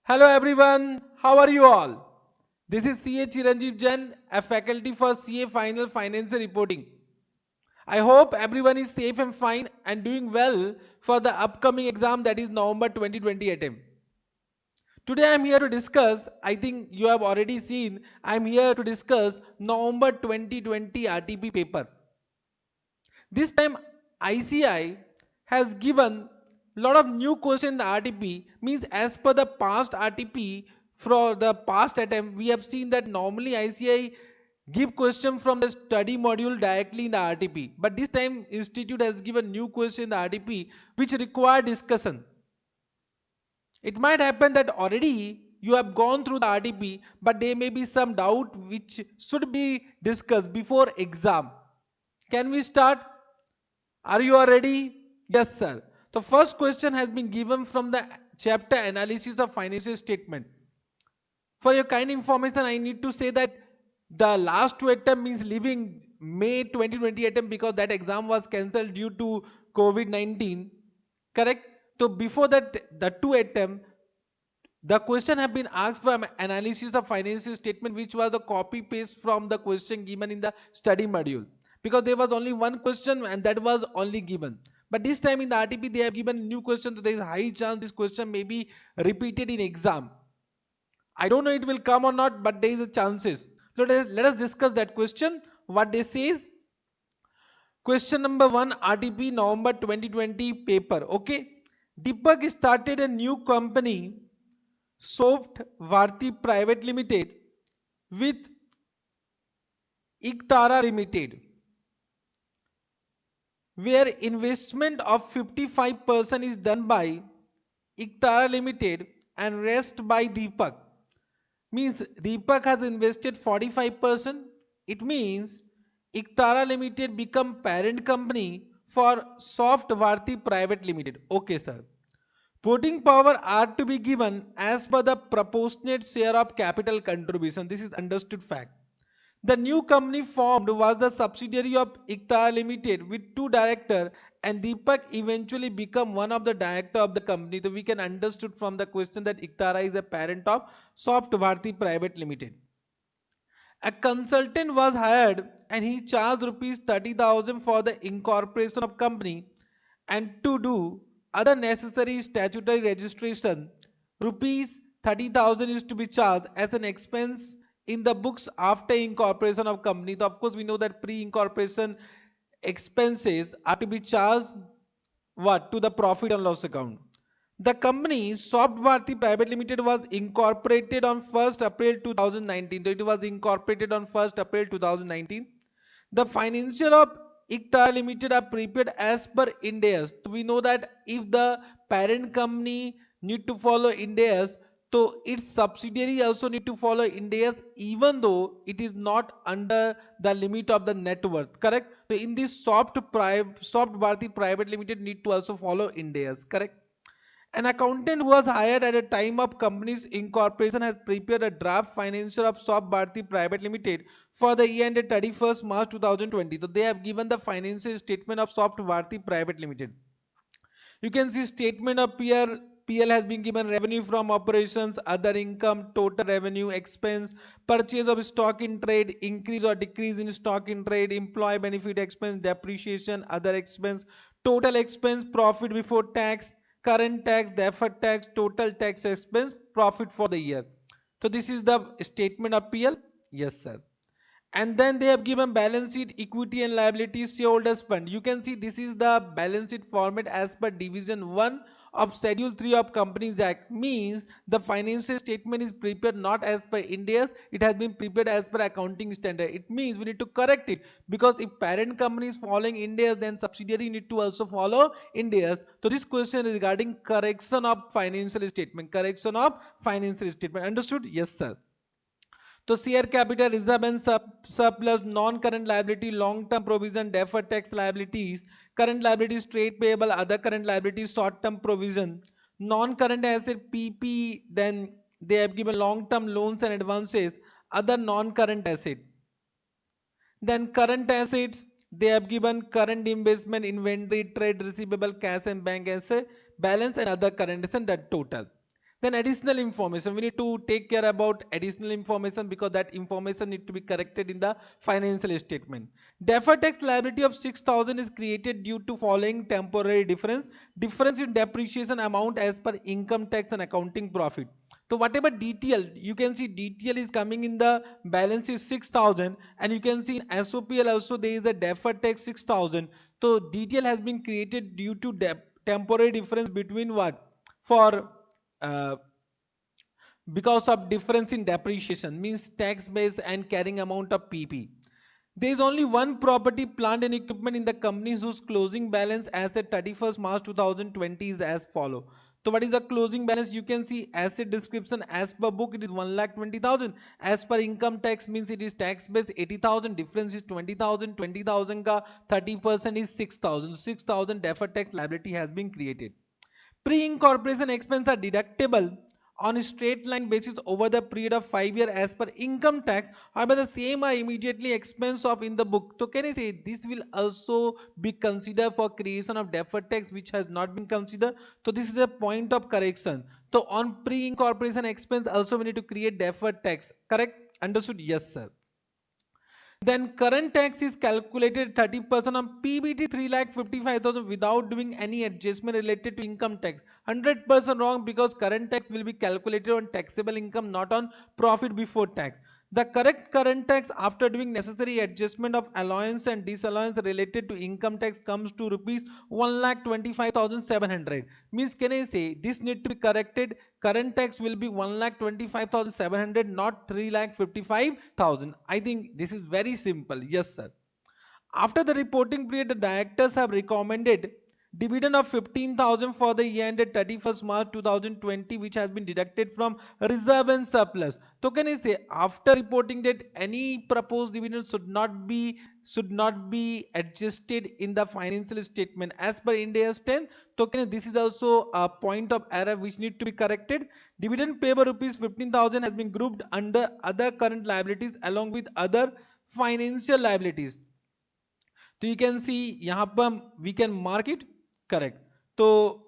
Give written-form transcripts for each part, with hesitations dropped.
Hello everyone, how are you all? This is CA Chiranjeev Jain, a faculty for CA Final Financial Reporting. I hope everyone is safe and fine and doing well for the upcoming exam, that is November 2020 attempt. Today I am here to discuss, I think you have already seen, I am here to discuss November 2020 RTP paper. This time ICI has given lot of new questions in the RTP, means as per the past RTP for the past attempt we have seen that normally ICI give question from the study module directly in the RTP, but this time institute has given new question in the RTP which require discussion. It might happen that already you have gone through the RTP, but there may be some doubt which should be discussed before exam. Can we start? Are you all ready? Yes, sir. The first question has been given from the chapter analysis of financial statement. For your kind information, I need to say that the last two attempt means leaving May 2020 attempt because that exam was cancelled due to COVID-19. Correct? So before that, the two attempt, the question have been asked for analysis of financial statement, which was the copy paste from the question given in the study module. Because there was only one question and that was only given. But this time in the RTP they have given new question, so there is a high chance this question may be repeated in exam. I don't know it will come or not, but there is a chances. So let us discuss that question. What they say. Question number 1, RTP November 2020 paper. Okay. Deepak started a new company, Soft Bharti Private Limited, with Iktara Limited, where investment of 55% is done by Iktara Limited and rest by Deepak. Means Deepak has invested 45%. It means Iktara Limited become parent company for Soft Bharti Private Limited. Okay, sir. Voting power are to be given as per the proportionate share of capital contribution. This is understood fact. The new company formed was the subsidiary of Iktara Limited with two directors, and Deepak eventually become one of the director of the company. So we can understood from the question that Iktara is a parent of Soft Bharti Private Limited. A consultant was hired and he charged rupees 30,000 for the incorporation of company, and to do other necessary statutory registration, rupees 30,000 is to be charged as an expense in the books after incorporation of company. So of course we know that pre-incorporation expenses are to be charged what to the profit and loss account. The company Soft Bharti Private Limited was incorporated on 1st April 2019. So it was incorporated on 1st April 2019. The financial of Iktara Limited are prepared as per Ind AS. So we know that if the parent company need to follow Ind AS, so its subsidiary also need to follow Ind AS, even though it is not under the limit of the net worth. Correct? So in this Soft Bharti Private Limited need to also follow Ind AS. Correct? An accountant who was hired at the time of company's incorporation has prepared a draft financial of Soft Bharti Private Limited for the year ended 31st March 2020. So they have given the financial statement of Soft Bharti Private Limited. You can see statement of PL has been given revenue from operations, other income, total revenue, expense, purchase of stock in trade, increase or decrease in stock in trade, employee benefit expense, depreciation, other expense, total expense, profit before tax, current tax, deferred tax, total tax expense, profit for the year. So this is the statement of PL. Yes, sir. And then they have given balance sheet, equity and liabilities, shareholders fund. You can see this is the balance sheet format as per division 1 of schedule 3 of Companies Act. Means the financial statement is prepared not as per Ind AS, it has been prepared as per accounting standard. It means we need to correct it, because if parent company is following Ind AS, then subsidiary need to also follow Ind AS. So this question is regarding correction of financial statement. Correction of financial statement. Understood? Yes, sir. So share capital, reserve and surplus, non-current liability, long-term provision, deferred tax liabilities, current liabilities, trade payable, other current liabilities, short-term provision, non-current asset PP. Then they have given long-term loans and advances, other non-current asset. Then current assets, they have given current investment, inventory, trade receivable, cash and bank asset balance, and other current assets, that total. Then additional information, we need to take care about additional information because that information need to be corrected in the financial statement. Deferred tax liability of 6,000 is created due to following temporary difference in depreciation amount as per income tax and accounting profit. So whatever DTL, you can see DTL is coming in the balance is 6,000, and you can see in SOPL also there is a deferred tax 6,000. So DTL has been created due to temporary difference between what? For uh, because of difference in depreciation, means tax base and carrying amount of PP. There is only one property, plant and equipment in the company whose closing balance as at 31st March 2020 is as follow. So what is the closing balance? You can see asset description as per book it is 1,20,000. As per income tax means it is tax base 80,000. Difference is 20,000. 20,000 ka 30% is 6,000. 6,000 deferred tax liability has been created. Pre-incorporation expenses are deductible on a straight line basis over the period of 5 years as per income tax. However, the same are immediately expense of in the book. So can I say this will also be considered for creation of deferred tax which has not been considered. So this is a point of correction. So on pre-incorporation expense also we need to create deferred tax. Correct? Understood? Yes, sir. Then current tax is calculated 30% on PBT 3,55,000 without doing any adjustment related to income tax. 100% wrong because current tax will be calculated on taxable income, not on profit before tax. The correct current tax after doing necessary adjustment of allowance and disallowance related to income tax comes to rupees 1,25,700. Means can I say this need to be corrected? Current tax will be 1,25,700, not 3,55,000. I think this is very simple. Yes, sir. After the reporting period, the directors have recommended dividend of 15,000 for the year ended 31st March 2020, which has been deducted from reserve and surplus. So can I say after reporting that any proposed dividend should not be adjusted in the financial statement as per Ind AS 10. So can I, this is also a point of error which need to be corrected. Dividend payable rupees 15,000 has been grouped under other current liabilities along with other financial liabilities. तो you can see यहाँ पर we can mark it correct. तो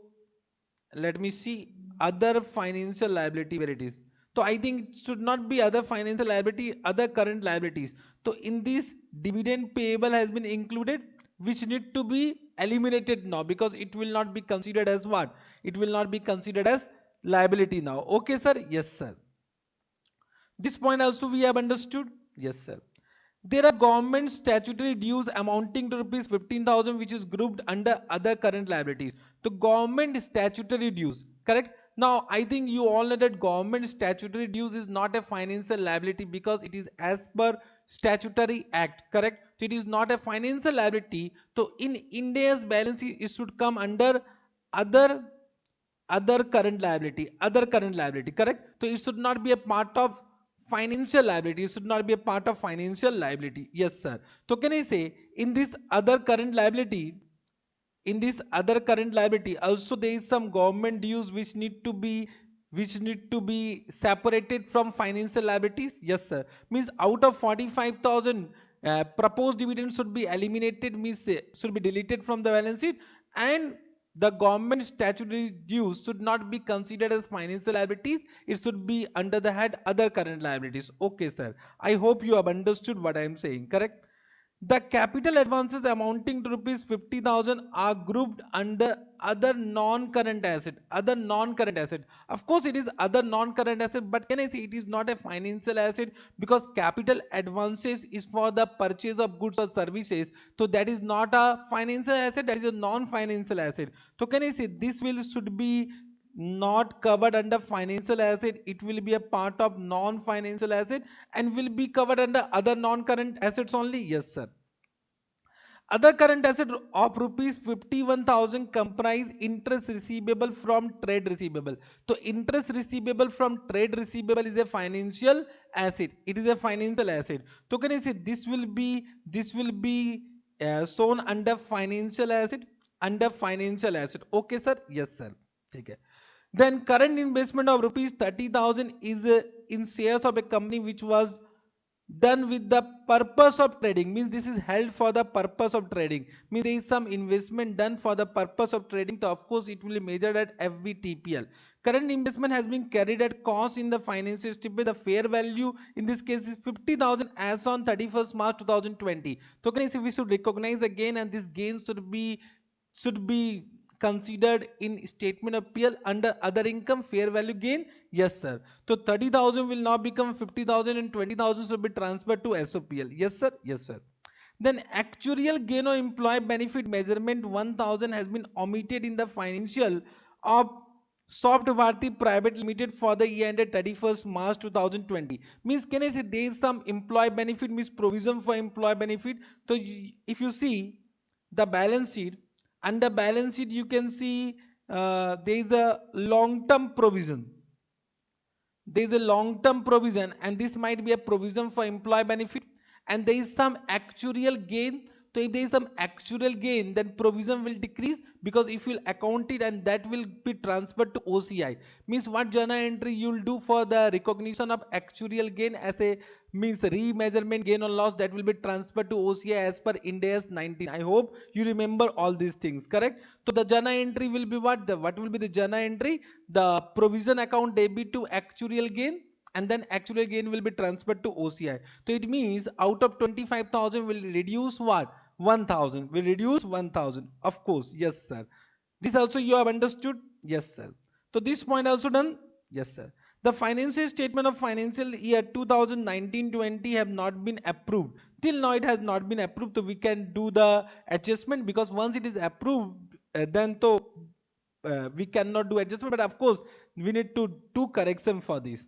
let me see other financial liability where it is. So I think it should not be other financial liability, other current liabilities. So in this dividend payable has been included, which need to be eliminated now because it will not be considered as what? It will not be considered as liability now. Okay, sir? Yes, sir. This point also we have understood. Yes, sir. There are government statutory dues amounting to rupees 15,000 which is grouped under other current liabilities. The government statutory dues, correct? Now I think you all know that government statutory dues is not a financial liability because it is as per statutory act, correct? So it is not a financial liability. So in India's balance sheet it should come under other other current liability, correct? So it should not be a part of financial liability, it should not be a part of financial liability. Yes, sir. So can I say in this other current liability, also there is some government dues which need to be separated from financial liabilities. Yes, sir. Means out of 45,000 proposed dividends should be eliminated, means should be deleted from the balance sheet, and the government statutory dues should not be considered as financial liabilities, it should be under the head other current liabilities. Okay, sir. I hope you have understood what I am saying, correct? The capital advances amounting to rupees 50,000 are grouped under other non-current asset. Other non-current asset. Of course, it is other non-current asset, but can I say it is not a financial asset because capital advances is for the purchase of goods or services. So that is not a financial asset. That is a non-financial asset. So can I say this will should be not covered under financial asset, it will be a part of non-financial asset and will be covered under other non-current assets only. Yes, sir. Other current asset of rupees 51,000 comprise interest receivable from trade receivable. So interest receivable from trade receivable is a financial asset. It is a financial asset. So can I say this will be shown under financial asset, under financial asset. Okay, sir? Yes, sir. Okay. Then current investment of rupees 30,000 is in shares of a company which was done with the purpose of trading, means this is held for the purpose of trading, means there is some investment done for the purpose of trading. So of course it will be measured at FVTPL, current investment has been carried at cost in the financial statement. The fair value in this case is 50,000 as on 31st March 2020. So can you see we should recognize again, and this gain should be considered in statement of PL under other income fair value gain. Yes sir. So 30,000 will now become 50,000 and 20,000 should be transferred to SOPL. Yes sir. Yes sir. Then actuarial gain or employee benefit measurement 1000 has been omitted in the financial of Soft Bharti Private Limited for the year ended 31st March 2020. Means can I say there is some employee benefit, means provision for employee benefit. So if you see the balance sheet, under balance sheet you can see there is a long term provision. There is a long term provision, and this might be a provision for employee benefit, and there is some actuarial gain. So if there is some actuarial gain, then provision will decrease, because if you will account it and that will be transferred to OCI. Means what journal entry you will do for the recognition of actuarial gain as a means remeasurement gain or loss, that will be transferred to OCI as per Ind AS 19. I hope you remember all these things, correct? So the journal entry will be what will be the journal entry? The provision account debit to actuarial gain, and then actuarial gain will be transferred to OCI. So it means out of 25,000 will reduce what? 1,000 will reduce 1,000. Of course, yes sir. This also you have understood? Yes sir. So this point also done? Yes sir. The financial statement of financial year 2019-20 have not been approved. Till now it has not been approved, so we can do the adjustment, because once it is approved, then so we cannot do adjustment, but of course we need to do correction for this.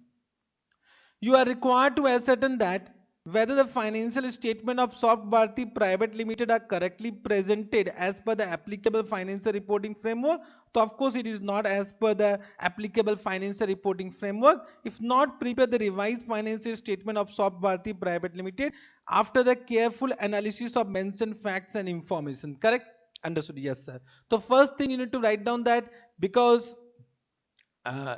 You are required to ascertain that whether the financial statement of Soft Bharti Private Limited are correctly presented as per the applicable financial reporting framework. So of course it is not as per the applicable financial reporting framework. If not, prepare the revised financial statement of Soft Bharti Private Limited after the careful analysis of mentioned facts and information. Correct? Understood? Yes sir. So first thing you need to write down that, because uh,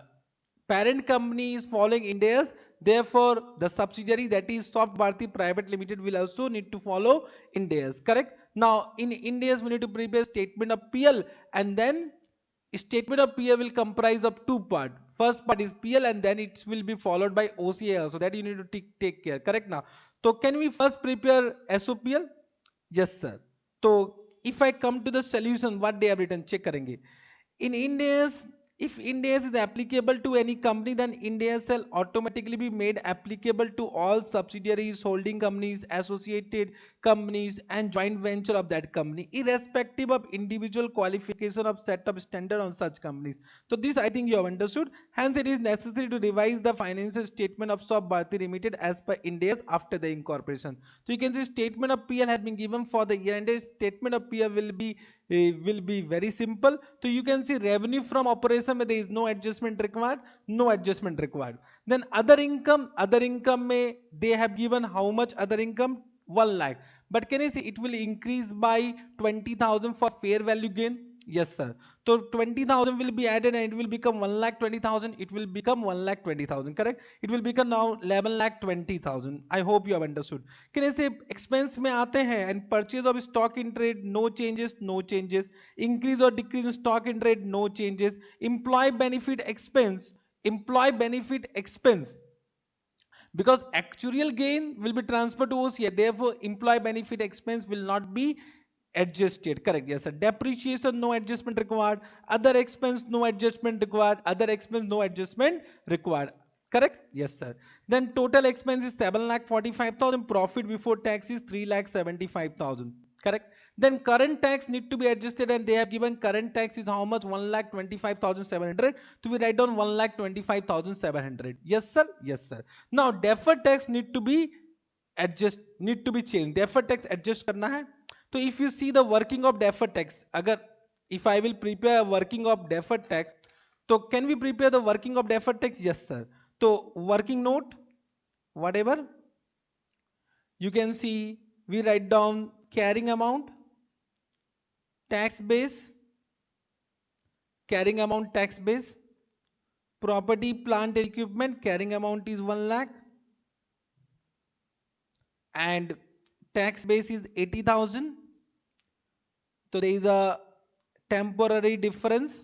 parent company is following Ind AS, therefore the subsidiary, that is Soft Bharti Private Limited, will also need to follow Ind AS. Correct? Now in Ind AS we need to prepare statement of PL, and then statement of PL will comprise of two parts. First part is PL, and then it will be followed by OCA, so that you need to take care. Correct? Now, so can we first prepare SOPL? Yes sir. So if I come to the solution, what they have written, check करेंगे. In Ind AS, if Ind AS is applicable to any company, then Ind AS shall automatically be made applicable to all subsidiaries, holding companies, associated companies, and joint venture of that company, irrespective of individual qualification of set of standard on such companies. So this I think you have understood. Hence, it is necessary to revise the financial statement of Soft Bharti Limited as per Ind AS after the incorporation. So you can see statement of PL has been given for the year ended. Statement of PL will be very simple. So you can see revenue from operation, there is no adjustment required, no adjustment required. Then other income may they have given how much other income? 1 lakh. But can I say it will increase by 20,000 for fair value gain? Yes sir. So 20,000 will be added and it will become 1,20,000. It will become 1,20,000. Correct? It will become now 11,20,000. I hope you have understood. Can I say expense में आते हैं, and purchase of stock in trade, no changes, no changes. Increase or decrease in stock in trade, no changes. Employee benefit expense, because actuarial gain will be transferred to OCI, therefore employee benefit expense will not be adjusted. Correct? Yes sir. Depreciation, no adjustment required. Other expense, no adjustment required. Other expense, no adjustment required. Correct? Yes sir. Then total expense is 7,45,000. Profit before tax is 3,75,000. Correct? Then current tax need to be adjusted, and they have given current tax is how much? 1,25,700. So we write down 1,25,700. Yes sir. Yes sir. Now deferred tax need to be changed. Deferred tax adjust करना है. So if you see the working of deferred tax, अगर if I will prepare a working of deferred tax, so can we prepare the working of deferred tax? Yes sir. So working note, whatever you can see, we write down carrying amount, tax base, carrying amount, tax base, property, plant, equipment, carrying amount is 1 lakh, and tax base is 80,000. So there is a temporary difference.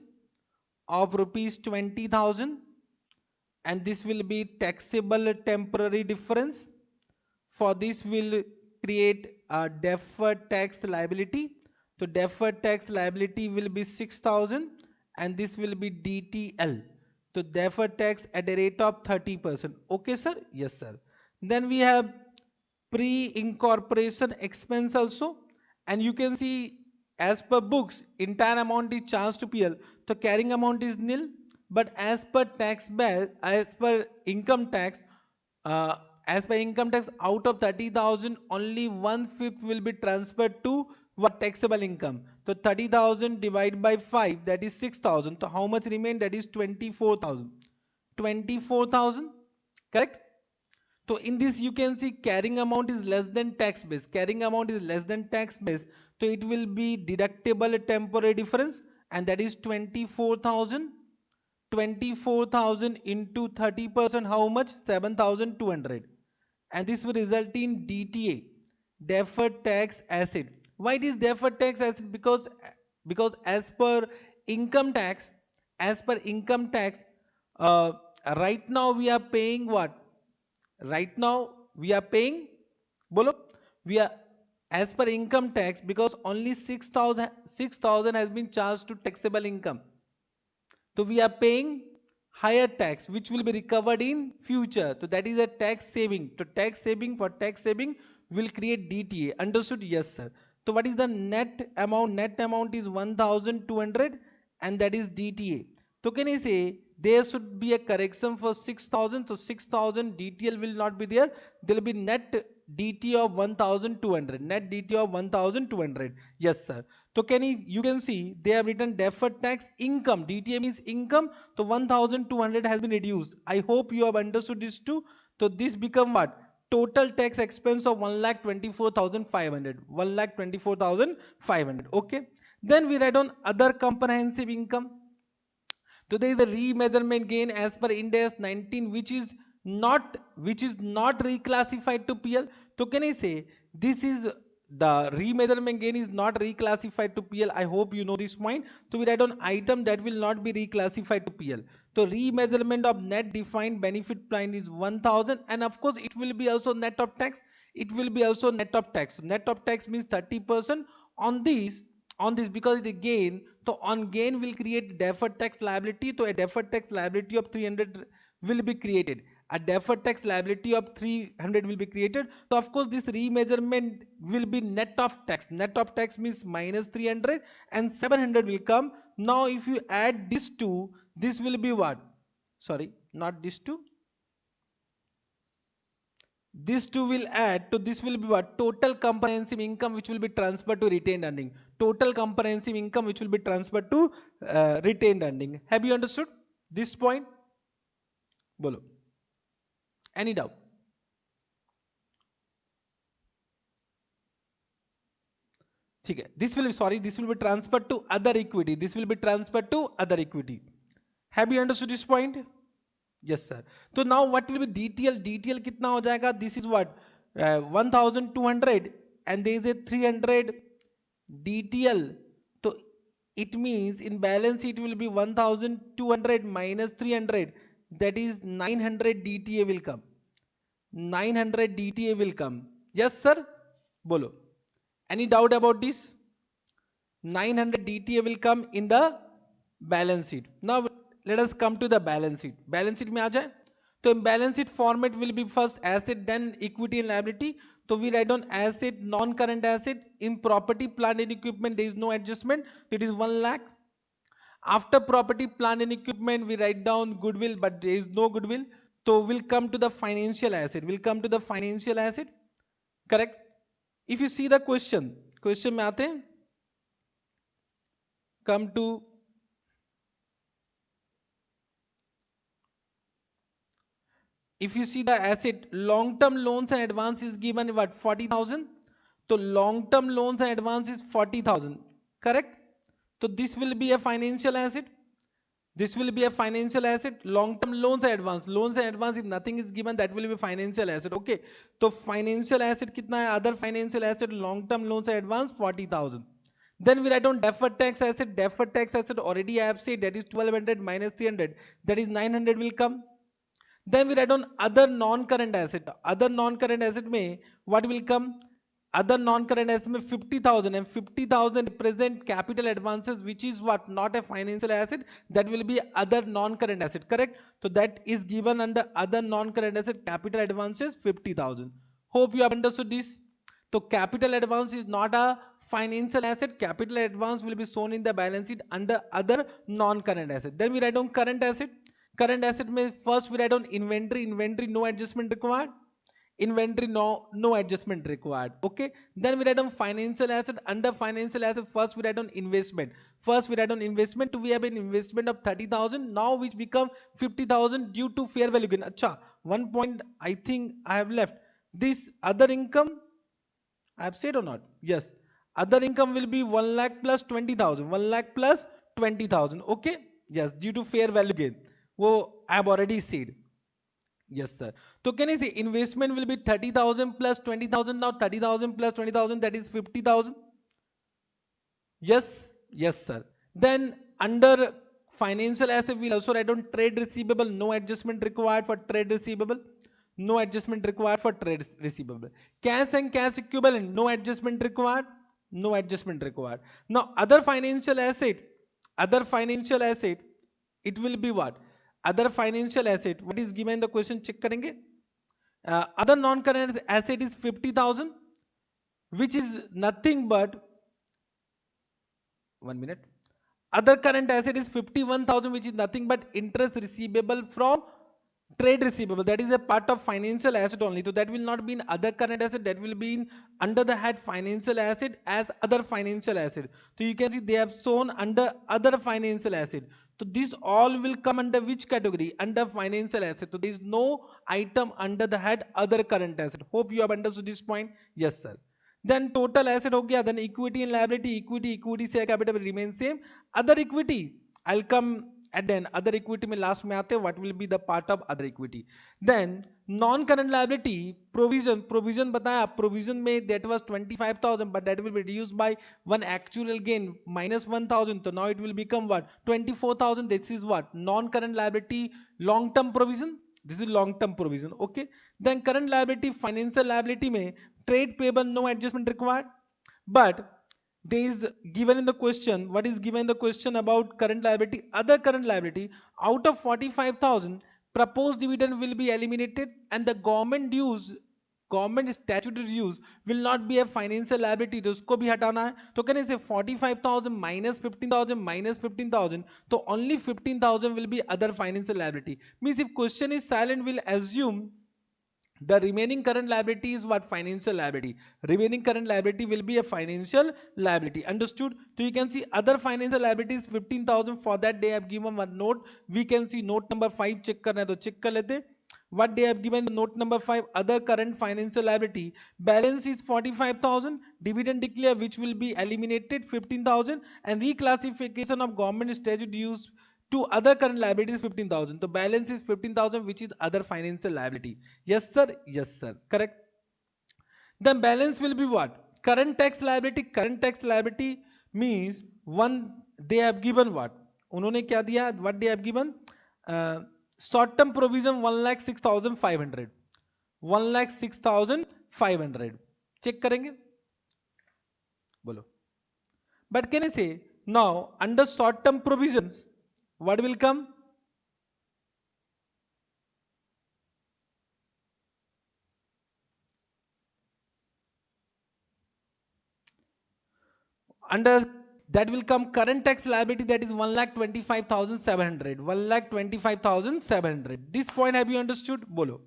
of rupees 20,000, and this will be taxable temporary difference. For this will create a deferred tax liability. So deferred tax liability will be 6,000 and this will be DTL. So deferred tax at a rate of 30%. Okay sir? Yes sir. Then we have pre-incorporation expense also, and you can see as per books entire amount is charged to PL, so carrying amount is nil, but as per tax bill, as per income tax, uh, as per income tax, out of 30,000 only 1/5 will be transferred to what taxable income. So 30,000 divided by 5, that is 6,000. So how much remain? That is 24,000. 24,000, correct? So in this you can see carrying amount is less than tax base. Carrying amount is less than tax base. So it will be deductible temporary difference, and that is 24,000. 24,000 into 30%, how much? 7,200. And this will result in DTA, deferred tax asset. Why it is deferred tax asset? Because as per income tax, as per income tax, uh, right now we are paying what? Right now we are paying, bolo, we are, as per income tax, because only 6,000 has been charged to taxable income, so we are paying higher tax which will be recovered in future. So that is a tax saving. So tax saving, for tax saving will create DTA. Understood? Yes sir. So what is the net amount? Net amount is 1,200 and that is DTA. So can I say there should be a correction for 6,000. So 6,000 DTL will not be there. There will be net DT of 1,200. Net DT of 1,200. Yes sir. So you can see they have written deferred tax income. DTA means income. So 1,200 has been reduced. I hope you have understood this too. So this become what? Total tax expense of 1,24,500. 1,24,500. Okay. Then we write on other comprehensive income. So there is a remeasurement gain as per Ind AS 19 which is not reclassified to PL. So can I say this is the remeasurement gain is not reclassified to PL. I hope you know this point. So we write on item that will not be reclassified to PL. So remeasurement of net defined benefit plan is 1,000, and of course it will be also net of tax. It will be also net of tax. So net of tax means 30% on this because it is gain. So on gain will create deferred tax liability. So a deferred tax liability of 300 will be created. A deferred tax liability of 300 will be created. So of course this remeasurement will be net of tax. Net of tax means minus 300 and 700 will come. Now if you add this two, this will be what? Sorry, not this two. This two will add to this will be what? Total comprehensive income which will be transferred to retained earning. Total comprehensive income which will be transferred to retained earning. Have you understood this point? Bolo. Any doubt? ठीक है. This will be transferred to other equity. This will be transferred to other equity. Have you understood this point? Yes sir. So now what will be DTL? DTL कितना हो जाएगा? This is what? 1,200 and there is a 300 DTL. So it means in balance it will be 1,200 minus 300, that is 900 DTA will come. 900 DTA will come. Yes sir? Bolo. Any doubt about this? 900 DTA will come in the balance sheet. Now let us come to the balance sheet. Balance sheet में आ जाए. So in balance sheet format will be first asset, then equity and liability. So we write down asset, non-current asset. In property, plant and equipment there is no adjustment. It is 1 lakh. After property, plant and equipment we write down goodwill, but there is no goodwill. So we'll come to the financial asset. We'll come to the financial asset. Correct? If you see the question में आते हैं. Come to if you see the asset, long-term loans and advance is given what? 40,000. So long-term loans and advance is 40,000. Correct? So this will be a financial asset. This will be a financial asset. Long-term loans and advance. Loans and advance, if nothing is given, that will be financial asset. Okay. So financial asset कितना है? Other financial asset, long-term loans and advance 40,000. Then we write down deferred tax asset. Deferred tax asset already I have said that is 1200 minus 300, that is 900 will come. Then we write down other non-current asset. Other non-current asset में what will come? Other non-current asset में 50,000, and 50,000 represent capital advances, which is what, not a financial asset. That will be other non-current asset, correct? So that is given under other non-current asset, capital advances 50,000. Hope you have understood this. So capital advance is not a financial asset. Capital advance will be shown in the balance sheet under other non-current asset. Then we write down current asset. Current asset में first we write down inventory. Inventory no adjustment required. Inventory no adjustment required. Okay. Then we write down financial asset. Under financial asset first we write down investment. First we write down investment. We have an investment of 30,000 now, which become 50,000 due to fair value gain. Acha, one point I think I have left. This other income I have said or not? Yes. Other income will be 1 lakh plus 20,000. 1 lakh plus 20,000. Okay. Yes. Due to fair value gain. वो I have already said. Yes, sir. So can I say investment will be 30,000 plus 20,000 now? 30,000 plus 20,000, that is 50,000. Yes. Yes, sir. Then under financial asset we'll also write down trade receivable. No adjustment required for trade receivable. No adjustment required for trade receivable. Cash and cash equivalent. No adjustment required. No adjustment required. Now other financial asset. Other financial asset. It will be what? Other financial asset. What is given in the question? Check करेंगे. Other non-current asset is 50,000, which is nothing but, 1 minute. Other current asset is 51,000, which is nothing but interest receivable from trade receivable. That is a part of financial asset only. So that will not be in other current asset. That will be in under the head financial asset as other financial asset. So you can see they have shown under other financial asset. So this all will come under which category? Under financial asset. So there is no item under the head other current asset. Hope you have understood this point. Yes, sir. Then total asset हो गया. Then equity and liability. Equity share capital will remain same. Other equity, I'll come at then. Other equity में last में आते हैं. What will be the part of other equity? Then non-current liability provision बताया. Provision में that was 25,000, but that will be reduced by one actual gain minus 1,000. So now it will become what? 24,000. This is what? Non-current liability long-term provision. This is long-term provision. Okay. Then current liability, financial liability में trade payable no adjustment required. But there is given in the question, what is given in the question about current liability? Other current liability, out of 45,000, proposed dividend will be eliminated, and the government dues, government statutory dues will not be a financial liability. तो उसको भी हटाना है. तो can I say 45,000 minus 15,000 minus 15,000? So only 15,000 will be other financial liability. Means if question is silent, we'll assume the remaining current liability is what? Financial liability. Remaining current liability will be a financial liability. Understood? So you can see other financial liabilities 15,000. For that they have given one note. We can see note number 5 check करना है तो check कर लेते. What they have given, note number 5, other current financial liability. Balance is 45,000. Dividend declare which will be eliminated 15,000, and reclassification of government statute dues to other current liabilities 15,000. The balance is 15,000, which is other financial liability. Yes, sir. Yes, sir. Correct. Then balance will be what? Current tax liability. Current tax liability means one, they have given what? उन्होंने क्या दिया? What they have given? Short term provision 1,06,500. 1,06,500. Check करेंगे? बोलो. But can I say now under short term provisions, what will come? Under that will come current tax liability, that is 1,25,700. 1,25,700. This point have you understood? Bolo.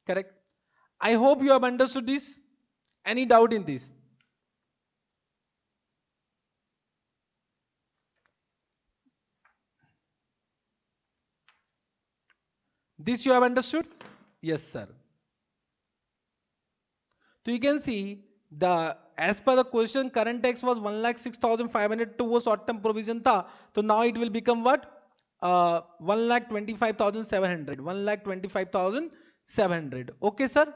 Correct. I hope you have understood this. Any doubt in this? This you have understood? Yes, sir. So you can see the as per the question current tax was 1,06,500 to वो short term provision था. So now it will become what? 1,25,700. 1,25,700. Okay, sir.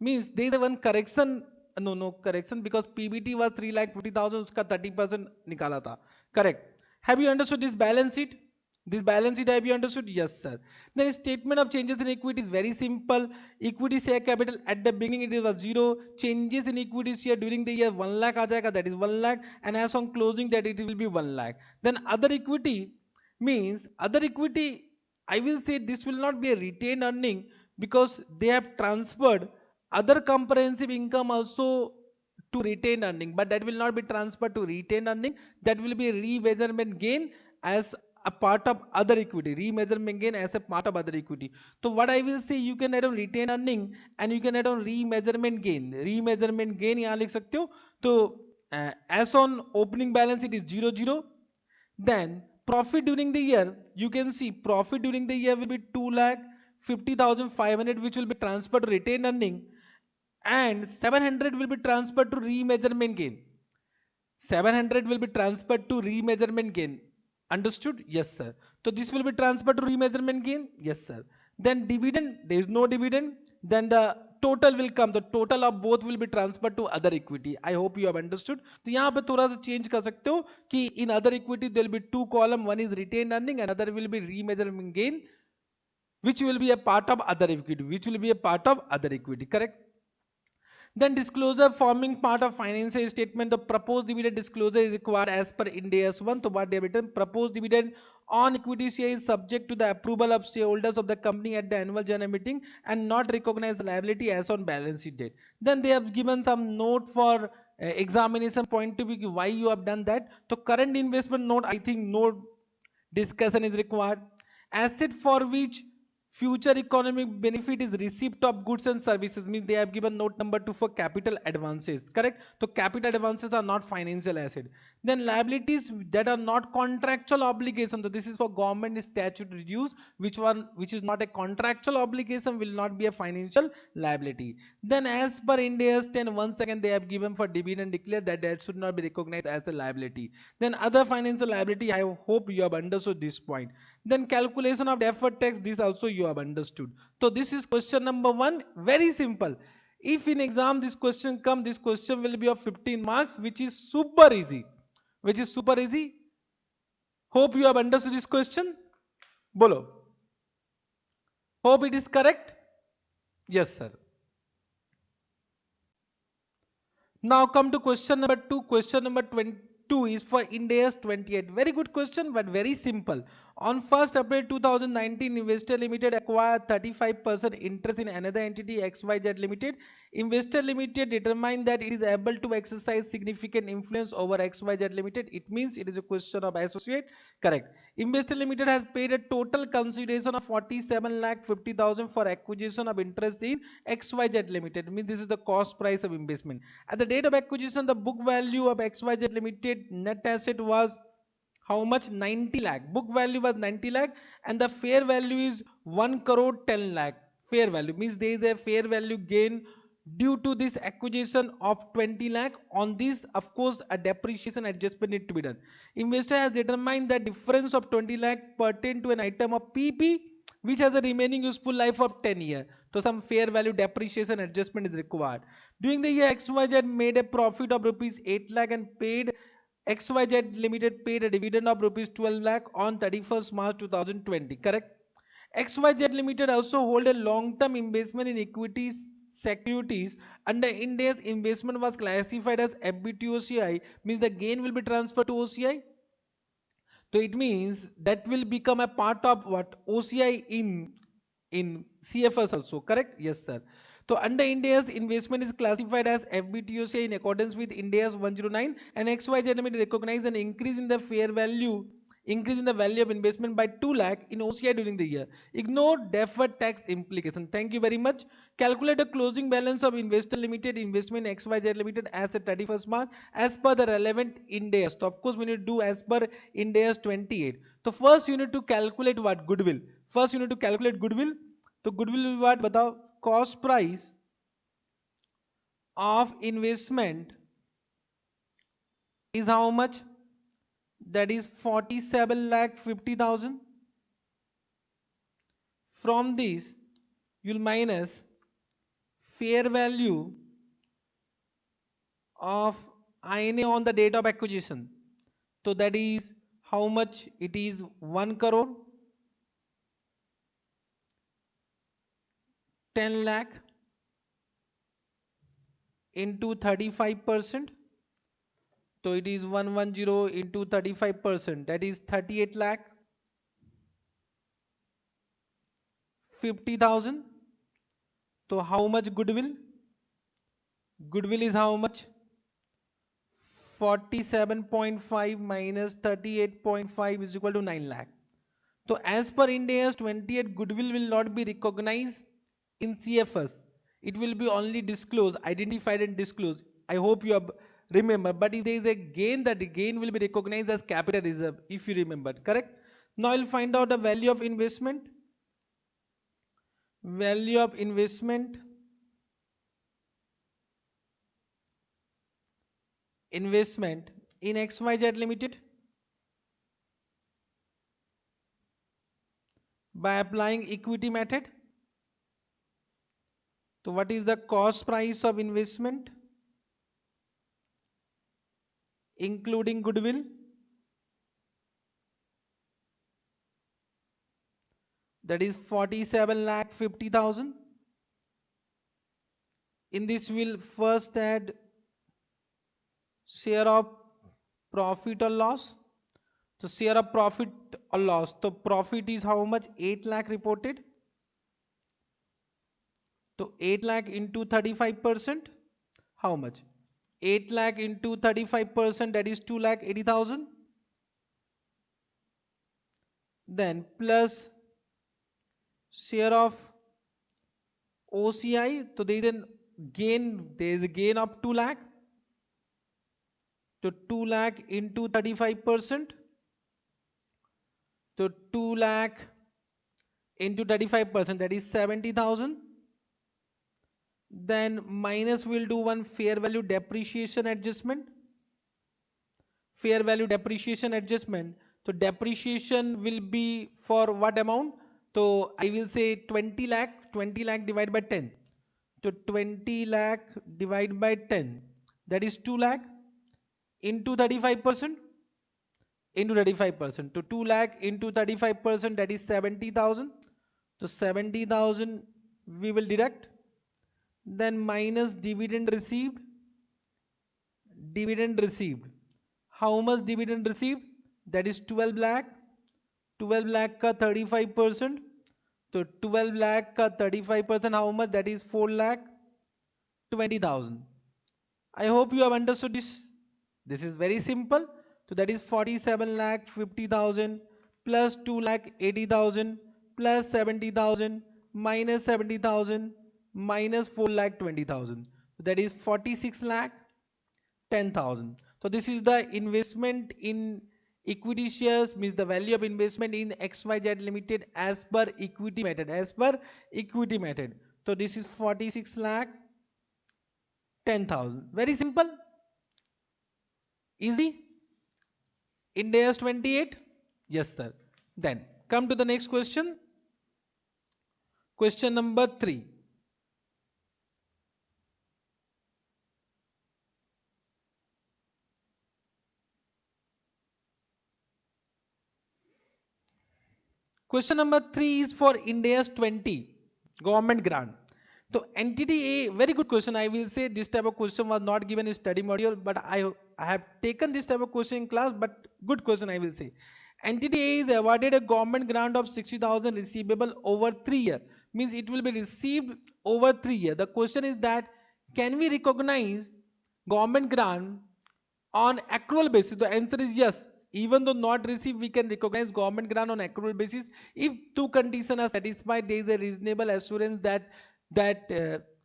Means there is one correction no no correction, because PBT was 3,50,000, उसका 30% निकाला था. Correct. Have you understood this balance sheet? This balance sheet have you understood? Yes sir. Then statement of changes in equity is very simple. Equity share capital at the beginning it was 0. Changes in equity share during the year 1 lakh आ जाएगा, that is 1 lakh, and as on closing that it will be 1 lakh. Then other equity means, other equity, I will say this will not be a retained earning, because they have transferred other comprehensive income also to retained earning, but that will not be transferred to retained earning. That will be remeasurement gain as a part of other equity, remeasurement gain as a part of other equity. So what I will say, you can add on retained earning and you can add on remeasurement gain. Remeasurement gain यहाँ लिख सकते हो. तो as on opening balance it is 0 0. Then profit during the year, you can see profit during the year will be 2,50,500, which will be transferred to retained earning, and 700 will be transferred to remeasurement gain. 700 will be transferred to remeasurement gain. Understood? Yes sir. So this will be transferred to remeasurement gain. Yes sir. Then dividend, there is no dividend. Then the total will come, the total of both will be transferred to other equity. I hope you have understood. तो यहाँ पे थोड़ा सा change कर सकते हो कि in other equity there will be two column, one is retained earning, another will be remeasurement gain, which will be a part of other equity, correct? Then disclosure forming part of financial statement. The proposed dividend disclosure is required as per Ind AS 1. So what they have written, proposed dividend on equity share is subject to the approval of shareholders of the company at the annual general meeting and not recognize liability as on balance sheet date. Then they have given some note for examination point to view why you have done that. So current investment note, I think no discussion is required. Asset for which future economic benefit is receipt of goods and services, means they have given note number 2 for capital advances, correct? So capital advances are not financial asset. Then liabilities that are not contractual obligation, so this is for government statute reduce, which is not a contractual obligation will not be a financial liability. Then as per Ind AS 10, once again they have given for dividend declared that should not be recognized as a liability. Then other financial liability, I hope you have understood this point. Then calculation of deferred tax, this also you have understood. So this is question number 1, very simple. If in exam this question come, this question will be of 15 marks, which is super easy. Hope you have understood this question. Bolo. Hope it is correct. Yes sir. Now come to question number 2. Question number 22 is for Ind AS 28. Very good question, but very simple. On 1st April 2019, Investor Limited acquired 35% interest in another entity, XYZ Limited. Investor Limited determined that it is able to exercise significant influence over XYZ Limited. It means it is a question of associate. Correct. Investor Limited has paid a total consideration of 47,50,000 for acquisition of interest in XYZ Limited. Means this is the cost price of investment. At the date of acquisition, the book value of XYZ Limited net asset was how much? 90 lakh. Book value was 90 lakh and the fair value is 1 crore 10 lakh. Fair value means there is a fair value gain due to this acquisition of 20 lakh. On this, of course, a depreciation adjustment need to be done. Investor has determined the difference of 20 lakh pertain to an item of PP which has a remaining useful life of 10 years. So some fair value depreciation adjustment is required. During the year, XYZ made a profit of rupees 8 lakh and paid XYZ Limited paid a dividend of rupees 12 lakh on 31st March 2020. Correct? XYZ Limited also hold a long-term investment in equities securities under Ind AS. Investment was classified as FBT-OCI, means the gain will be transferred to OCI. So it means that will become a part of what? OCI in CFS also, correct? Yes sir. So under Ind AS, investment is classified as FBTOCI in accordance with Ind AS 109, and XYZ Limited recognize an increase in the value of investment by 2 lakh in OCI during the year. Ignore deferred tax implication. Thank you very much. Calculate the closing balance of Investor Limited investment in XYZ Limited as at 31st March as per the relevant Ind AS. So of course we need to do as per Ind AS 28. So first you need to calculate what? Goodwill. First you need to calculate goodwill. तो goodwill will be what? बताओ. Cost price of investment is how much? That is 47,50,000. From this, you'll minus fair value of INA on the date of acquisition. So that is how much it is 1 crore, 10 lakh into 35%. So it is 110 into 35%, that is 38 lakh 50,000. So how much goodwill? Goodwill is how much? 47.5 minus 38.5 is equal to 9 lakh. So as per Ind AS 28, goodwill will not be recognized in CFS. It will be only disclosed, identified and disclosed. I hope you remember. But if there is a gain, that gain will be recognized as capital reserve, if you remember. Correct? Now I'll find out the value of investment. Value of investment. Investment in XYZ Limited by applying equity method. So what is the cost price of investment including goodwill? That is 47 lakh 50,000. In this we'll first add share of profit or loss. So share of profit or loss. So profit is how much? 8 lakh reported. So 8 lakh into 35%. How much? 8 lakh into 35%, that is 2 lakh 80,000. Then plus share of OCI. So there is a gain of 2 lakh. So 2 lakh into 35%. So 2 lakh into 35%, that is 70,000. Then minus we'll do one fair value depreciation adjustment. Fair value depreciation adjustment. So depreciation will be for what amount? So I will say 20 lakh, 20 lakh divided by 10. So 20 lakh divided by 10, that is 2 lakh into 35%. Into 35%. So 2 lakh into 35%, that is 70,000. So 70,000 we will deduct. Then minus dividend received. Dividend received. How much dividend received? That is 12 lakh. 12 lakh ka 35%. So 12 lakh ka 35%, how much? That is 4 lakh 20,000. I hope you have understood this. This is very simple. So that is 47 lakh 50,000 plus 2 lakh 80,000 plus 70,000 minus 70,000 minus 4 lakh 20,000. That is 46 lakh 10,000. So this is the investment in equity shares, means the value of investment in XYZ Limited as per equity method. As per equity method. So this is 46 lakh 10,000. Very simple. Easy. Ind AS 28? Yes, sir. Then come to the next question. Question number 3. Question number 3 is for Ind AS 20, government grant. So entity A, very good question. I will say this type of question was not given in study module, but I have taken this type of question in class, but good question I will say. Entity A is awarded a government grant of 60,000 receivable over 3 years. Means it will be received over 3 years. The question is that can we recognize government grant on accrual basis? The answer is yes. Even though not received, we can recognize government grant on accrual basis if two conditions are satisfied. There is a reasonable assurance that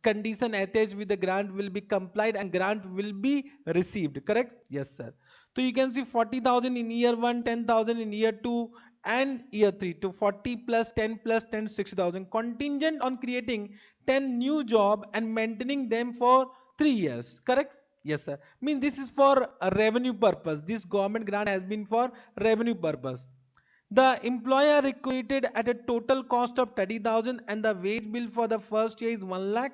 condition attached with the grant will be complied and grant will be received. Correct? Yes, sir. So you can see 40,000 in year 1, 10,000 in year 2 and year 3. To 40 plus 10 plus 10, 60,000. Contingent on creating 10 new job and maintaining them for 3 years. Correct? Yes, sir. Means this is for a revenue purpose. This government grant has been for revenue purpose. The employer recruited at a total cost of 30,000 and the wage bill for the first year is 1 lakh.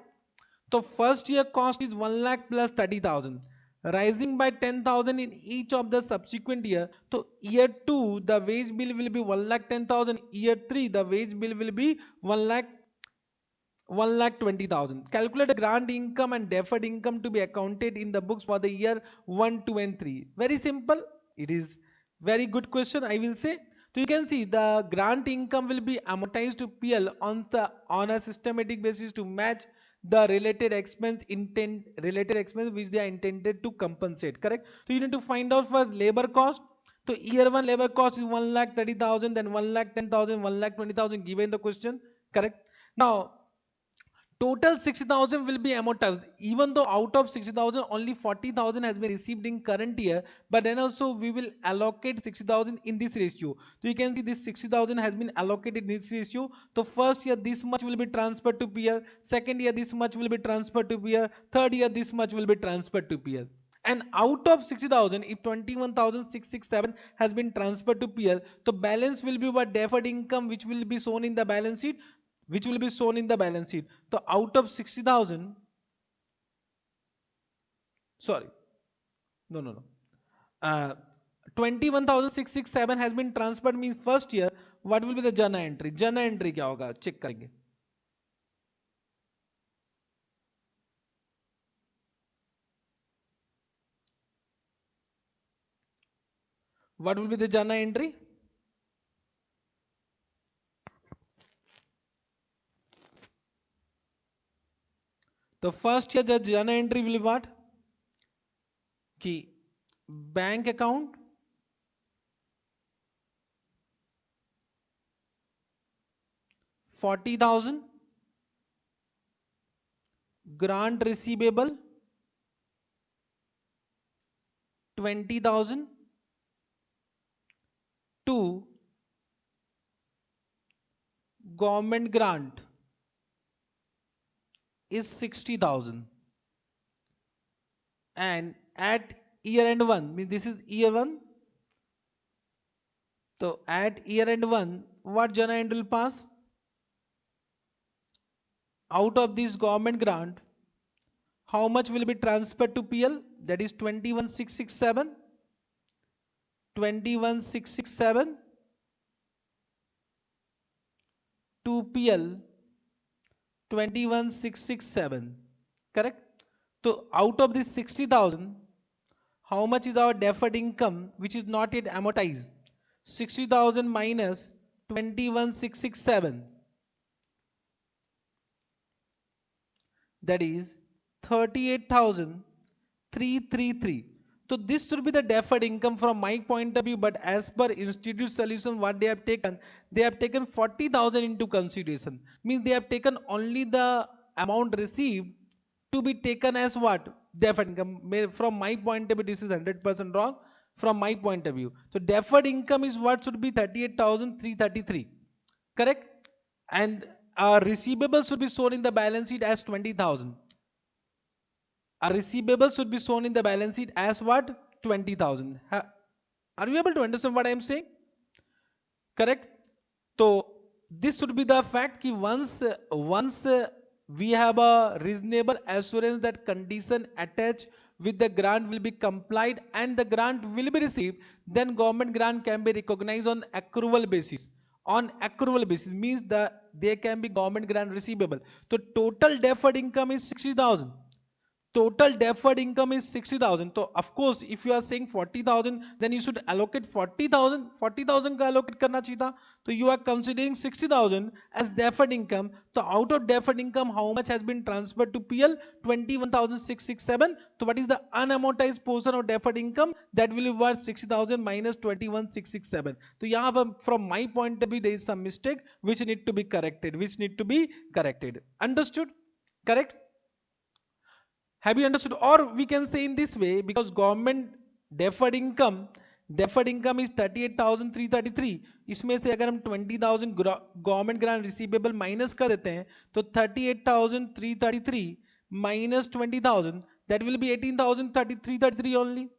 So first year cost is 1 lakh plus 30,000. rising by 10,000 in each of the subsequent year. So year 2 the wage bill will be 1,10,000. Year 3 the wage bill will be 1,20,000. Calculate the grant income and deferred income to be accounted in the books for the year 1, 2 and 3. Very simple. It is very good question, I will say. So you can see the grant income will be amortized to PL on a systematic basis to match the related expense which they are intended to compensate. Correct. So you need to find out for labor cost. So year 1 labor cost is 1,30,000, then 1,10,000, 1,20,000 given the question. Correct. Now total 60,000 will be amortized, even though out of 60,000 only 40,000 has been received in current year, but then also we will allocate 60,000 in this ratio. So you can see this 60,000 has been allocated in this ratio. So first year this much will be transferred to PL, second year this much will be transferred to PL, third year this much will be transferred to PL. And out of 60,000, if 21,667 has been transferred to PL, the balance will be what deferred income which will be shown in the balance sheet, So out of 60,000, sorry, no. Uh, 21,667 has been transferred means first year. What will be the जन entry? जन entry क्या होगा? Check करेंगे. What will be the jana entry? The first year the jana entry will be what? Ki bank account 40,000, grant receivable 20,000 to government grant is 60,000, and at year end 1 means this is year 1. So at year end 1 what jana end will pass? Out of this government grant how much will be transferred to PL? That is 21,667, 21,667 to PL 21,667. Correct. So out of this 60,000, how much is our deferred income which is not yet amortized? 60,000 minus 21,667, that is 38,333. So this should be the deferred income from my point of view, but as per institute solution what they have taken 40,000 into consideration, means they have taken only the amount received to be taken as what? Deferred income. From my point of view this is 100% wrong from my point of view. So deferred income is what should be 38,333. Correct. And our receivables should be shown in the balance sheet as 20,000. A receivable should be shown in the balance sheet as what? 20,000. Are you able to understand what I am saying? Correct. So this should be the fact कि once we have a reasonable assurance that condition attached with the grant will be complied and the grant will be received, then government grant can be recognized on accrual basis. On accrual basis means that there can be government grant receivable. So total deferred income is 60,000. Total deferred income is 60,000. So of course if you are saying 40,000 then you should allocate 40,000. 40,000 का allocate करना चाहिए था. So you are considering 60,000 as deferred income. So out of deferred income how much has been transferred to PL? 21,667. So what is the unamortized portion of deferred income? That will be worth 60,000 minus 21,667. So यहाँ पर from my point of view there is some mistake which need to be corrected. Understood? Correct? Have you understood? Or we can say in this way, because government deferred income is 38,333. इसमें से अगर हम 20,000 government grant receivable minus कर देते हैं तो 38,333 minus 20,000, that will be 18,333 only.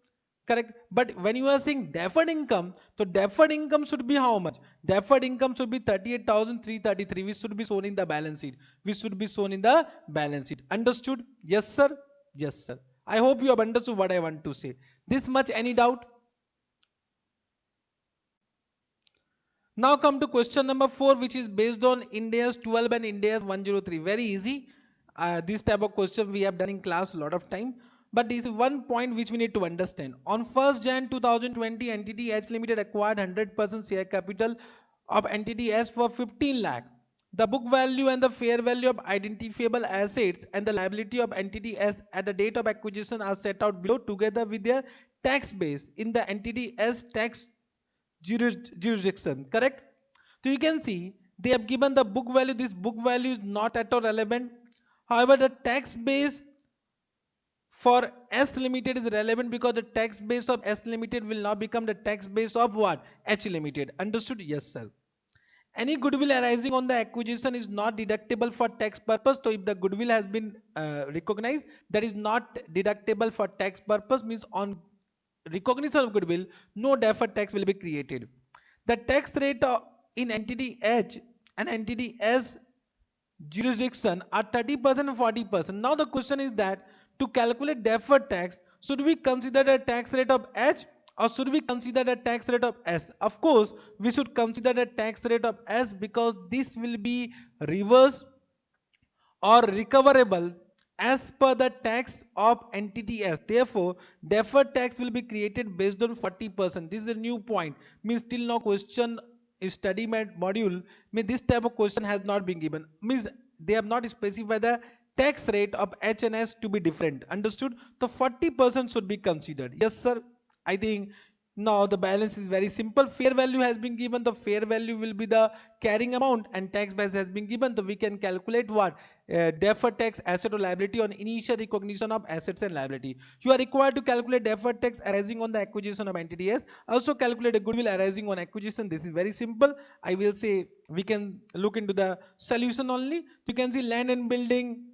Correct. But when you are saying deferred income, so deferred income should be how much? Deferred income should be 38,333, which should be shown in the balance sheet. Understood? Yes, sir. Yes, sir. I hope you have understood what I want to say. This much, any doubt? Now come to question number 4, which is based on India's 12 and India's 103. Very easy. This type of question we have done in class a lot of time. But this is one point which we need to understand. On 1st Jan 2020, Entity H Limited acquired 100% share capital of Entity S for 15 lakh. The book value and the fair value of identifiable assets and the liability of Entity S at the date of acquisition are set out below together with their tax base in the Entity S tax jurisdiction, correct? So you can see they have given the book value. This book value is not at all relevant. However, the tax base for S Limited is relevant because the tax base of S Limited will now become the tax base of what? H Limited. Understood? Yes, sir. Any goodwill arising on the acquisition is not deductible for tax purpose. So if the goodwill has been recognized, that is not deductible for tax purpose, means on recognition of goodwill, no deferred tax will be created. The tax rate in entity H and entity S jurisdiction are 30% and 40%. Now the question is that to calculate deferred tax, should we consider the tax rate of H or should we consider the tax rate of S? Of course, we should consider the tax rate of S because this will be reversed or recoverable as per the tax of entity S. Therefore, deferred tax will be created based on 40%. This is a new point. Means till now question is study module. Means this type of question has not been given. Means they have not specified the tax rate of H and S to be different. Understood? So 40% should be considered. Yes, sir. I think now the balance is very simple. Fair value has been given. The fair value will be the carrying amount and tax base has been given. So we can calculate what? Deferred tax asset or liability on initial recognition of assets and liability. You are required to calculate deferred tax arising on the acquisition of entity S. Also calculate a goodwill arising on acquisition. This is very simple. I will say we can look into the solution only. You can see land and building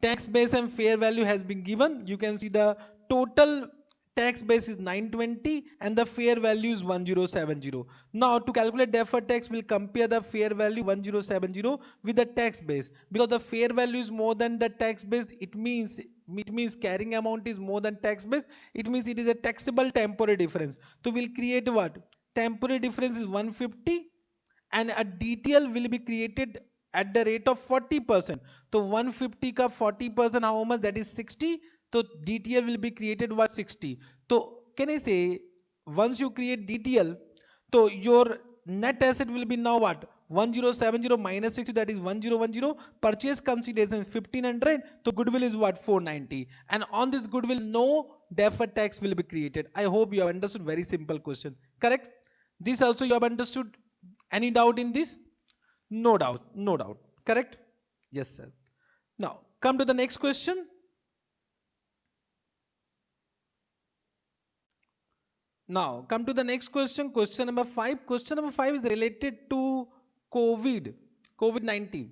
tax base and fair value has been given. You can see the total tax base is 920 and the fair value is 1070. Now to calculate deferred tax, we'll compare the fair value 1070 with the tax base. Because the fair value is more than the tax base, it means carrying amount is more than tax base. It means it is a taxable temporary difference. So we'll create what? Temporary difference is 150 and a DTL will be created at the rate of 40%. So 150 ka 40%, how much? That is 60. So DTL will be created what? 60. So can I say once you create DTL, so your net asset will be now what? 1070 minus 60, that is 1010. Purchase consideration 1500. So goodwill is what? 490. And on this goodwill, no deferred tax will be created. I hope you have understood. Very simple question. Correct? This also you have understood. Any doubt in this? No doubt, no doubt. Correct? Yes, sir. Now, come to the next question. Now, come to the next question. Question number 5. Question number 5 is related to COVID-19.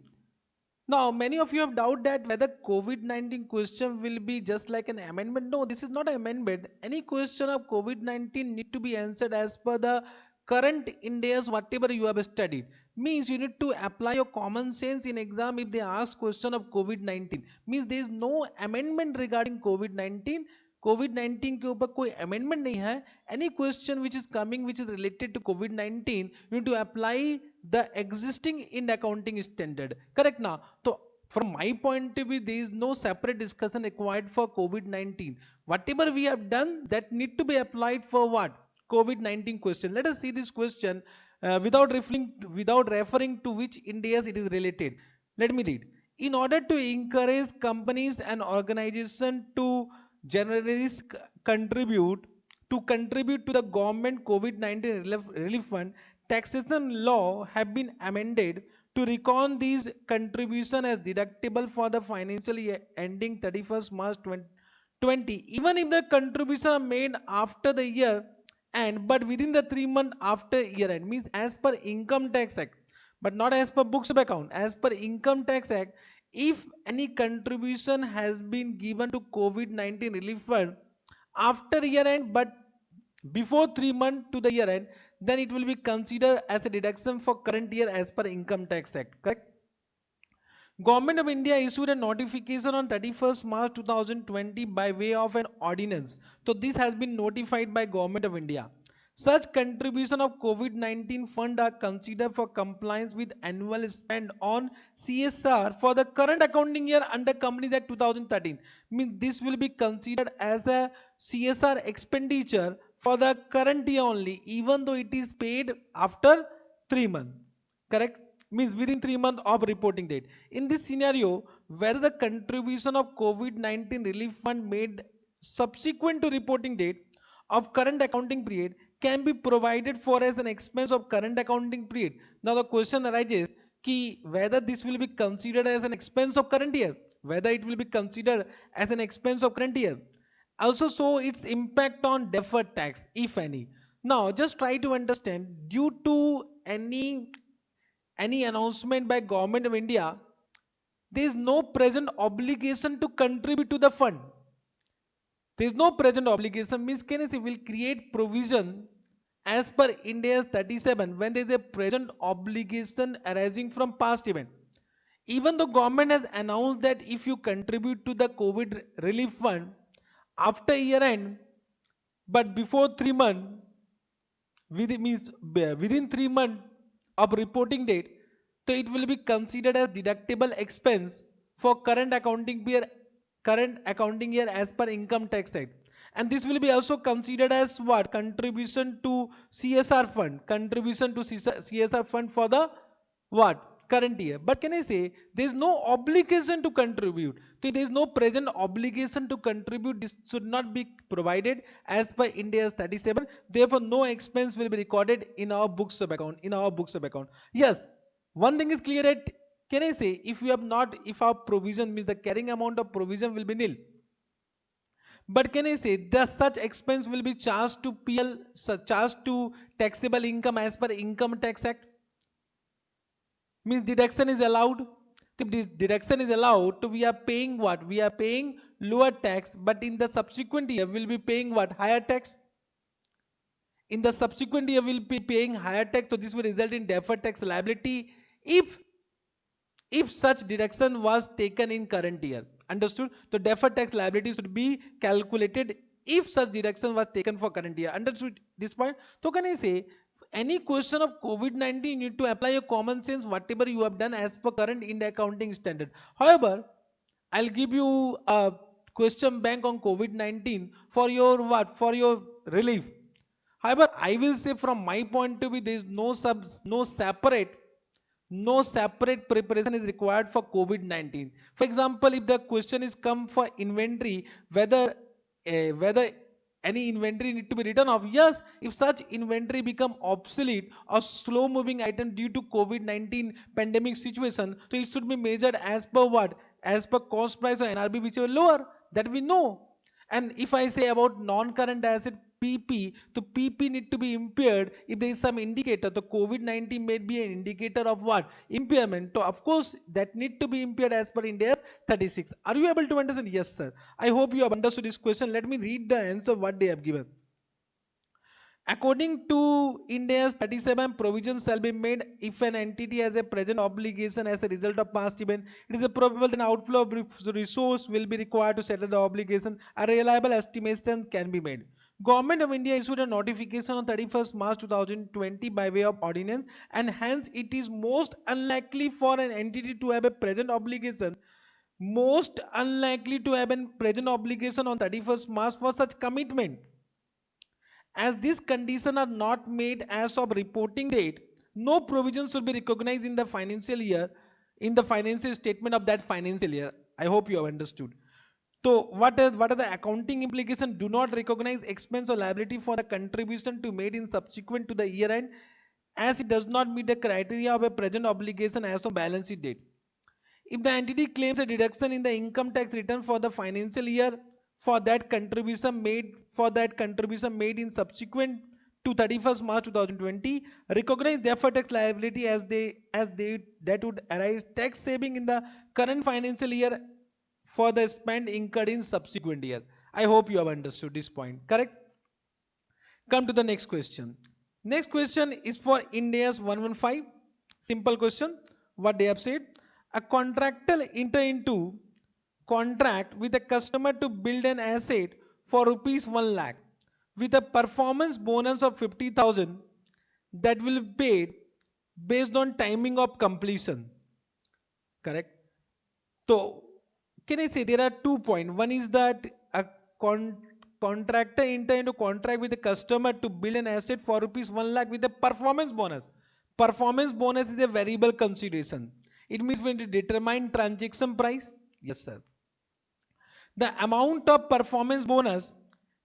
Now, many of you have doubt that whether COVID-19 question will be just like an amendment. No, this is not an amendment. Any question of COVID-19 need to be answered as per the current India's whatever you have studied. Means you need to apply your common sense in exam if they ask question of COVID-19. Means there is no amendment regarding COVID-19. COVID-19 के ऊपर कोई amendment नहीं है. Any question which is coming which is related to COVID-19, you need to apply the existing in accounting standard. Correct now? So from my point of view, there is no separate discussion required for COVID-19. Whatever we have done, that need to be applied for what? COVID-19 question. Let us see this question without referring to which Indias it is related. Let me read. In order to encourage companies and organizations to generally contribute to the government COVID-19 relief fund, taxation law have been amended to reckon these contribution as deductible for the financial year ending 31st March 2020, even if the contribution are made after the year end but within the 3 months after year end. Means as per Income Tax Act, but not as per books of account. As per Income Tax Act, if any contribution has been given to COVID-19 relief fund after year end but before 3 months to the year end, then it will be considered as a deduction for current year as per Income Tax Act. Correct? Government of India issued a notification on 31st March 2020 by way of an ordinance. So this has been notified by Government of India. Such contribution of COVID-19 fund are considered for compliance with annual spend on CSR for the current accounting year under Companies Act 2013. Means this will be considered as a CSR expenditure for the current year only, even though it is paid after 3 months. Correct? Means within 3 months of reporting date. In this scenario, whether the contribution of COVID-19 relief fund made subsequent to reporting date of current accounting period can be provided for as an expense of current accounting period. Now the question arises ki whether this will be considered as an expense of current year, whether it will be considered as an expense of current year. Also show its impact on deferred tax, if any. Now just try to understand, due to any announcement by Government of India, there is no present obligation to contribute to the fund. There is no present obligation, means KNC will create provision as per Ind AS 37 when there is a present obligation arising from past event. Even though government has announced that if you contribute to the COVID relief fund after year end, but before 3 months, within 3 months of reporting date, so it will be considered as deductible expense for current accounting year as per income tax act. And this will be also considered as what, contribution to CSR fund, contribution to CSR fund for the what, current year. But can I say there is no obligation to contribute, so there is no present obligation to contribute, this should not be provided as per Ind AS 37. Therefore no expense will be recorded in our books of account. Yes, one thing is clear that, can I say, if our provision means the carrying amount of provision will be nil, but can I say the such expense will be charged to PL, charged to taxable income as per Income Tax Act. Means deduction is allowed. If this deduction is allowed, so we are paying what, we are paying lower tax, but in the subsequent year we will be paying what, higher tax. In the subsequent year we will be paying higher tax, so this will result in deferred tax liability if such deduction was taken in current year. Understood? So deferred tax liability should be calculated if such deduction was taken for current year. Understood this point? So can I say, any question of COVID-19 you need to apply your common sense whatever you have done as per current Ind accounting standard. However, I'll give you a question bank on COVID-19 for your what, for your relief. However, I will say from my point of view, there is no separate preparation is required for COVID-19. For example, if the question is come for inventory, whether any inventory need to be written off, yes, if such inventory become obsolete or slow moving item due to COVID-19 pandemic situation, so it should be measured as per what, as per cost price or NRV whichever lower, that we know. And if I say about non-current asset PP, so PP need to be impaired if there is some indicator. The COVID-19 may be an indicator of what? Impairment. So of course that need to be impaired as per Ind AS 36. Are you able to understand? Yes, sir. I hope you have understood this question. Let me read the answer what they have given. According to Ind AS 37, provisions shall be made if an entity has a present obligation as a result of past event. It is probable that an outflow of resource will be required to settle the obligation. A reliable estimation can be made. Government of India issued a notification on 31st March 2020 by way of ordinance, and hence it is most unlikely for an entity to have a present obligation, most unlikely to have a present obligation on 31st March for such commitment. As these conditions are not made as of reporting date, no provisions should be recognized in the financial year, in the financial statement of that financial year. I hope you have understood. So what are the accounting implications? Do not recognize expense or liability for the contribution to made in subsequent to the year end, as it does not meet the criteria of a present obligation as of balance sheet date. If the entity claims a deduction in the income tax return for the financial year for that contribution made in subsequent to 31st March 2020, recognize deferred tax liability as they that would arise tax saving in the current financial year for the spend incurred in subsequent year. I hope you have understood this point. Correct? Come to the next question. Next question is for Ind AS 115. Simple question. What they have said. A contractor enter into contract with a customer to build an asset for rupees 1 lakh with a performance bonus of 50,000 that will be paid based on timing of completion. Correct? So, can I say there are 2 points? One is that a contractor enter into contract with the customer to build an asset for rupees 1 lakh with a performance bonus. Performance bonus is a variable consideration. It means when to determine transaction price. Yes, sir. The amount of performance bonus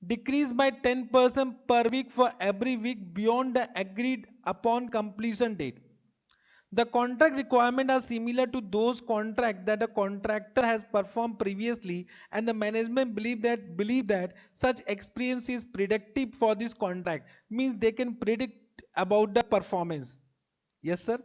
decreased by 10% per week for every week beyond the agreed upon completion date. The contract requirements are similar to those contracts that a contractor has performed previously, and the management believe that such experience is predictive for this contract, means they can predict about the performance. Yes, sir.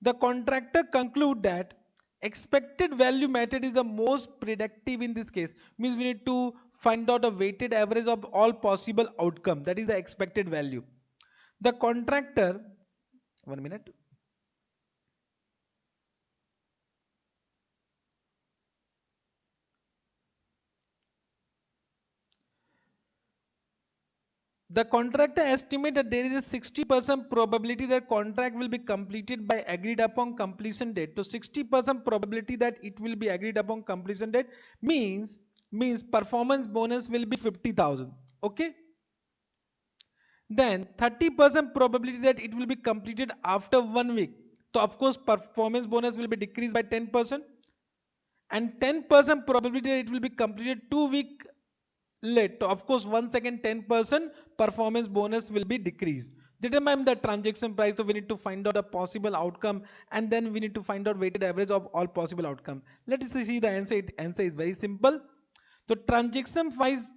The contractor conclude that expected value method is the most predictive in this case. Means we need to find out a weighted average of all possible outcome. That is the expected value. The contractor, 1 minute. The contractor estimates that there is a 60% probability that contract will be completed by agreed upon completion date. So 60% probability that it will be agreed upon completion date means performance bonus will be 50,000. Okay. Then 30% probability that it will be completed after 1 week. So of course performance bonus will be decreased by 10%, and 10% probability that it will be completed 2 week late. So of course once again 10% performance bonus will be decreased. Determine the transaction price. So we need to find out a possible outcome, and then we need to find out weighted average of all possible outcome. Let us see the answer. Answer is very simple. The transaction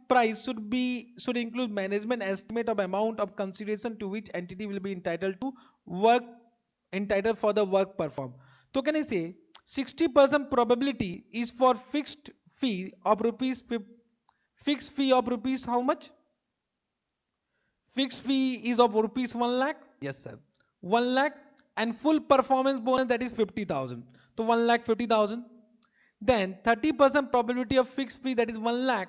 price should include management estimate of amount of consideration to which entity will be entitled for the work performed. So can I say 60% probability is for fixed fee of rupees how much? Fixed fee is of rupees 1 lakh. Yes, sir. 1 lakh, and full performance bonus that is 50,000. So 1 lakh 50,000. Then 30% probability of fixed fee that is 1 lakh,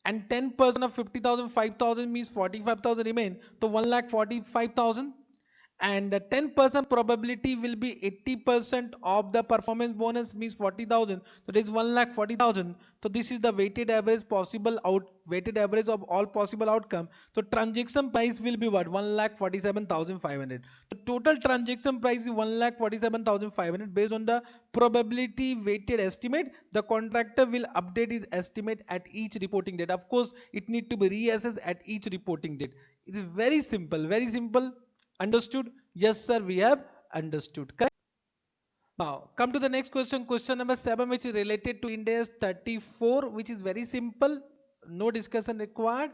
and 10% of 50,000, 5,000 means 45,000 remain. So 1 lakh 45,000, and the 10% probability will be 80% of the performance bonus means 40,000. So this is 1 lakh 40,000. So this is the weighted average of all possible outcome. So transaction price will be what? 1 lakh 47,500. The total transaction price is 1 lakh 47,500 based on the probability weighted estimate. The contractor will update his estimate at each reporting date. Of course, it need to be reassessed at each reporting date. It is very simple, very simple. Understood? Yes, sir, we have understood. Correct? Now, come to the next question. Question number 7, which is related to Ind AS 34, which is very simple. No discussion required.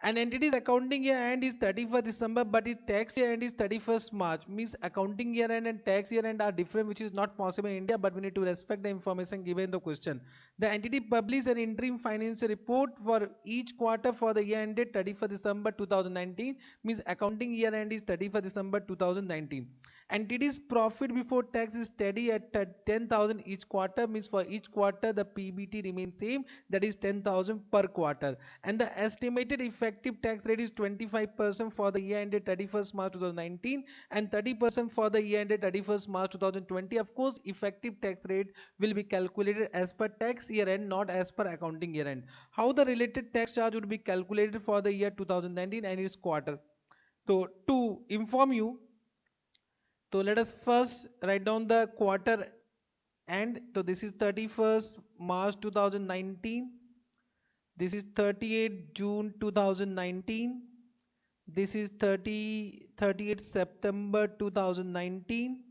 An entity's accounting year end is 31st December, but its tax year end is 31st March. Means accounting year end and tax year end are different, which is not possible in India, but we need to respect the information given in the question. The entity published an interim financial report for each quarter for the year ended 31st December 2019. Means accounting year end is 31st December 2019. Entity's profit before tax is steady at 10,000 each quarter. Means for each quarter the PBT remains same, that is 10,000 per quarter, and the estimated effective tax rate is 25% for the year ended 31st March 2019 and 30% for the year ended 31st March 2020. Of course, effective tax rate will be calculated as per tax year end, not as per accounting year end. How the related tax charge would be calculated for the year 2019 and its quarter? So to inform you, so let us first write down the quarter end. So this is 31st March 2019. This is 30th June 2019. This is 30th September 2019.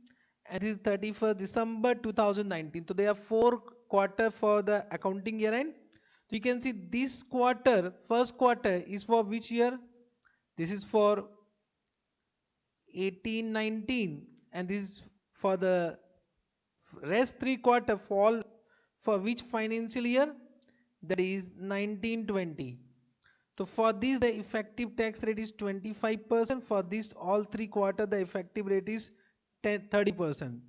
And this is 31st December 2019. So there are 4 quarters for the accounting year end. So you can see this quarter, first quarter is for which year? This is for 18-19, and this is for the rest 3 quarter fall for which financial year? That is 19-20. So for this the effective tax rate is 25%. For this all 3 quarter the effective rate is 30%.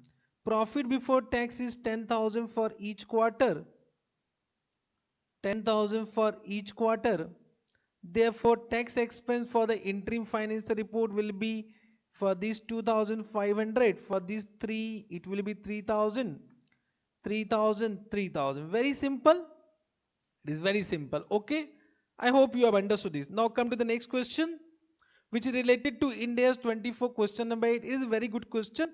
Profit before tax is 10,000 for each quarter. 10,000 for each quarter. Therefore, tax expense for the interim financial report will be for this 2,500. For these three, it will be 3,000, 3,000, 3,000. Very simple. It is very simple. Okay. I hope you have understood this. Now come to the next question, which is related to India's 24. Question number 8 is a very good question.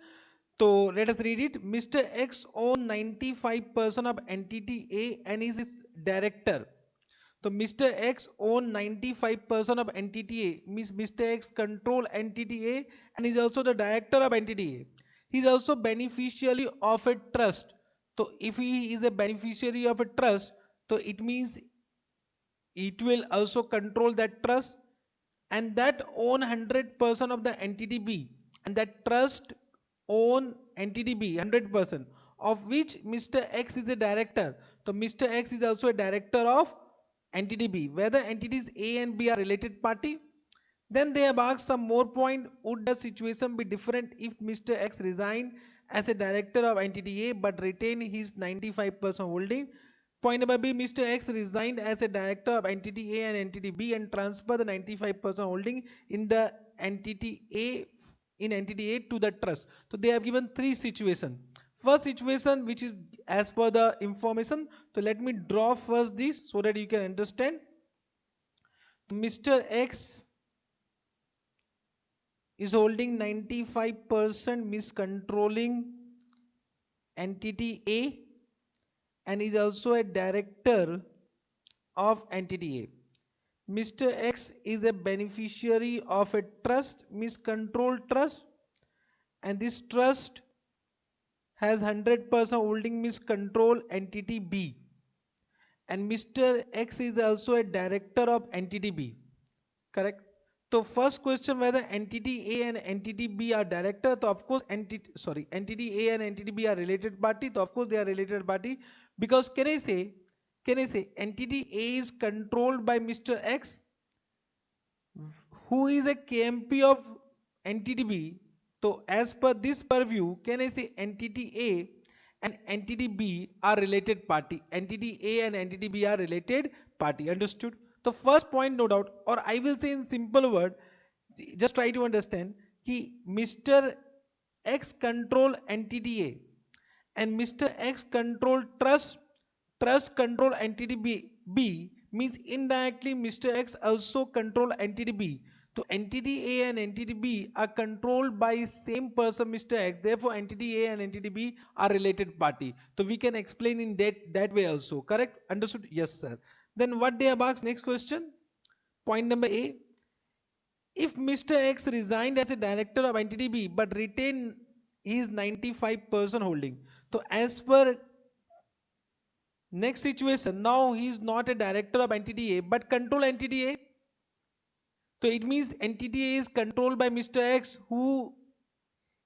So let us read it. Mr. X owns 95% of entity A and is its director. So Mr. X owns 95% of entity A, means Mr. X control entity A and is also the director of entity A. He is also beneficiary of a trust. So if he is a beneficiary of a trust, so it means it will also control that trust, and that own 100% of the entity B, and that trust own entity B 100%, of which Mr. X is a director. So Mr. X is also a director of entity B. Whether entities A and B are related party. Then they have asked some more point. Would the situation be different if Mr. X resigned as a director of entity A but retain his 95% holding? Point number B, Mr. X resigned as a director of entity A and entity B and transfer the 95% holding in the entity A to the trust. So they have given three situations. First situation, which is as per the information. So let me draw first this so that you can understand. Mr. X is holding 95%, means controlling entity A, and is also a director of entity A. Mr. X is a beneficiary of a trust, means controlled trust, and this trust has 100% holding, means control entity B. And Mr. X is also a director of entity B. Correct? So first question, whether entity A and entity B are director. So of course entity A and entity B are related party. So of course they are related party, because can I say entity A is controlled by Mr. X, who is a KMP of entity B. So as per this purview, can I say entity A and entity B are related party? Entity A and entity B are related party. Understood? The first point, no doubt, or I will say in simple word, just try to understand. Mr. X control entity A and Mr. X control trust control entity B, means indirectly Mr. X also control entity B. So entity A and entity B are controlled by same person, Mr. X. Therefore, entity A and entity B are related party. So we can explain in that way also. Correct? Understood? Yes, sir. Then what they have asked, next question. Point number A. If Mr. X resigned as a director of entity B but retain his 95% holding. So as per next situation, now he is not a director of entity A but control entity A. So it means entity A is controlled by Mr. X, who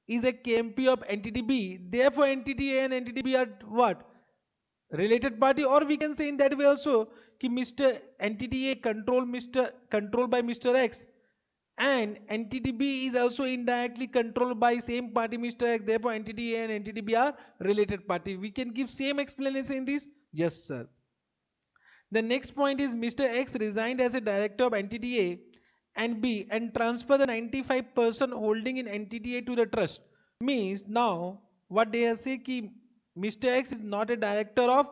is a KMP of entity B. Therefore, entity A and entity B are what? Related party, or we can say in that way also कि Mr. entity A controlled by Mr. X, and entity B is also indirectly controlled by same party, Mr. X. Therefore, entity A and entity B are related party. We can give same explanation in this. Yes, sir. The next point is Mr. X resigned as a director of entity A and B and transfer the 95% holding in entity A to the trust. Means now what they have said कि Mr. X is not a director of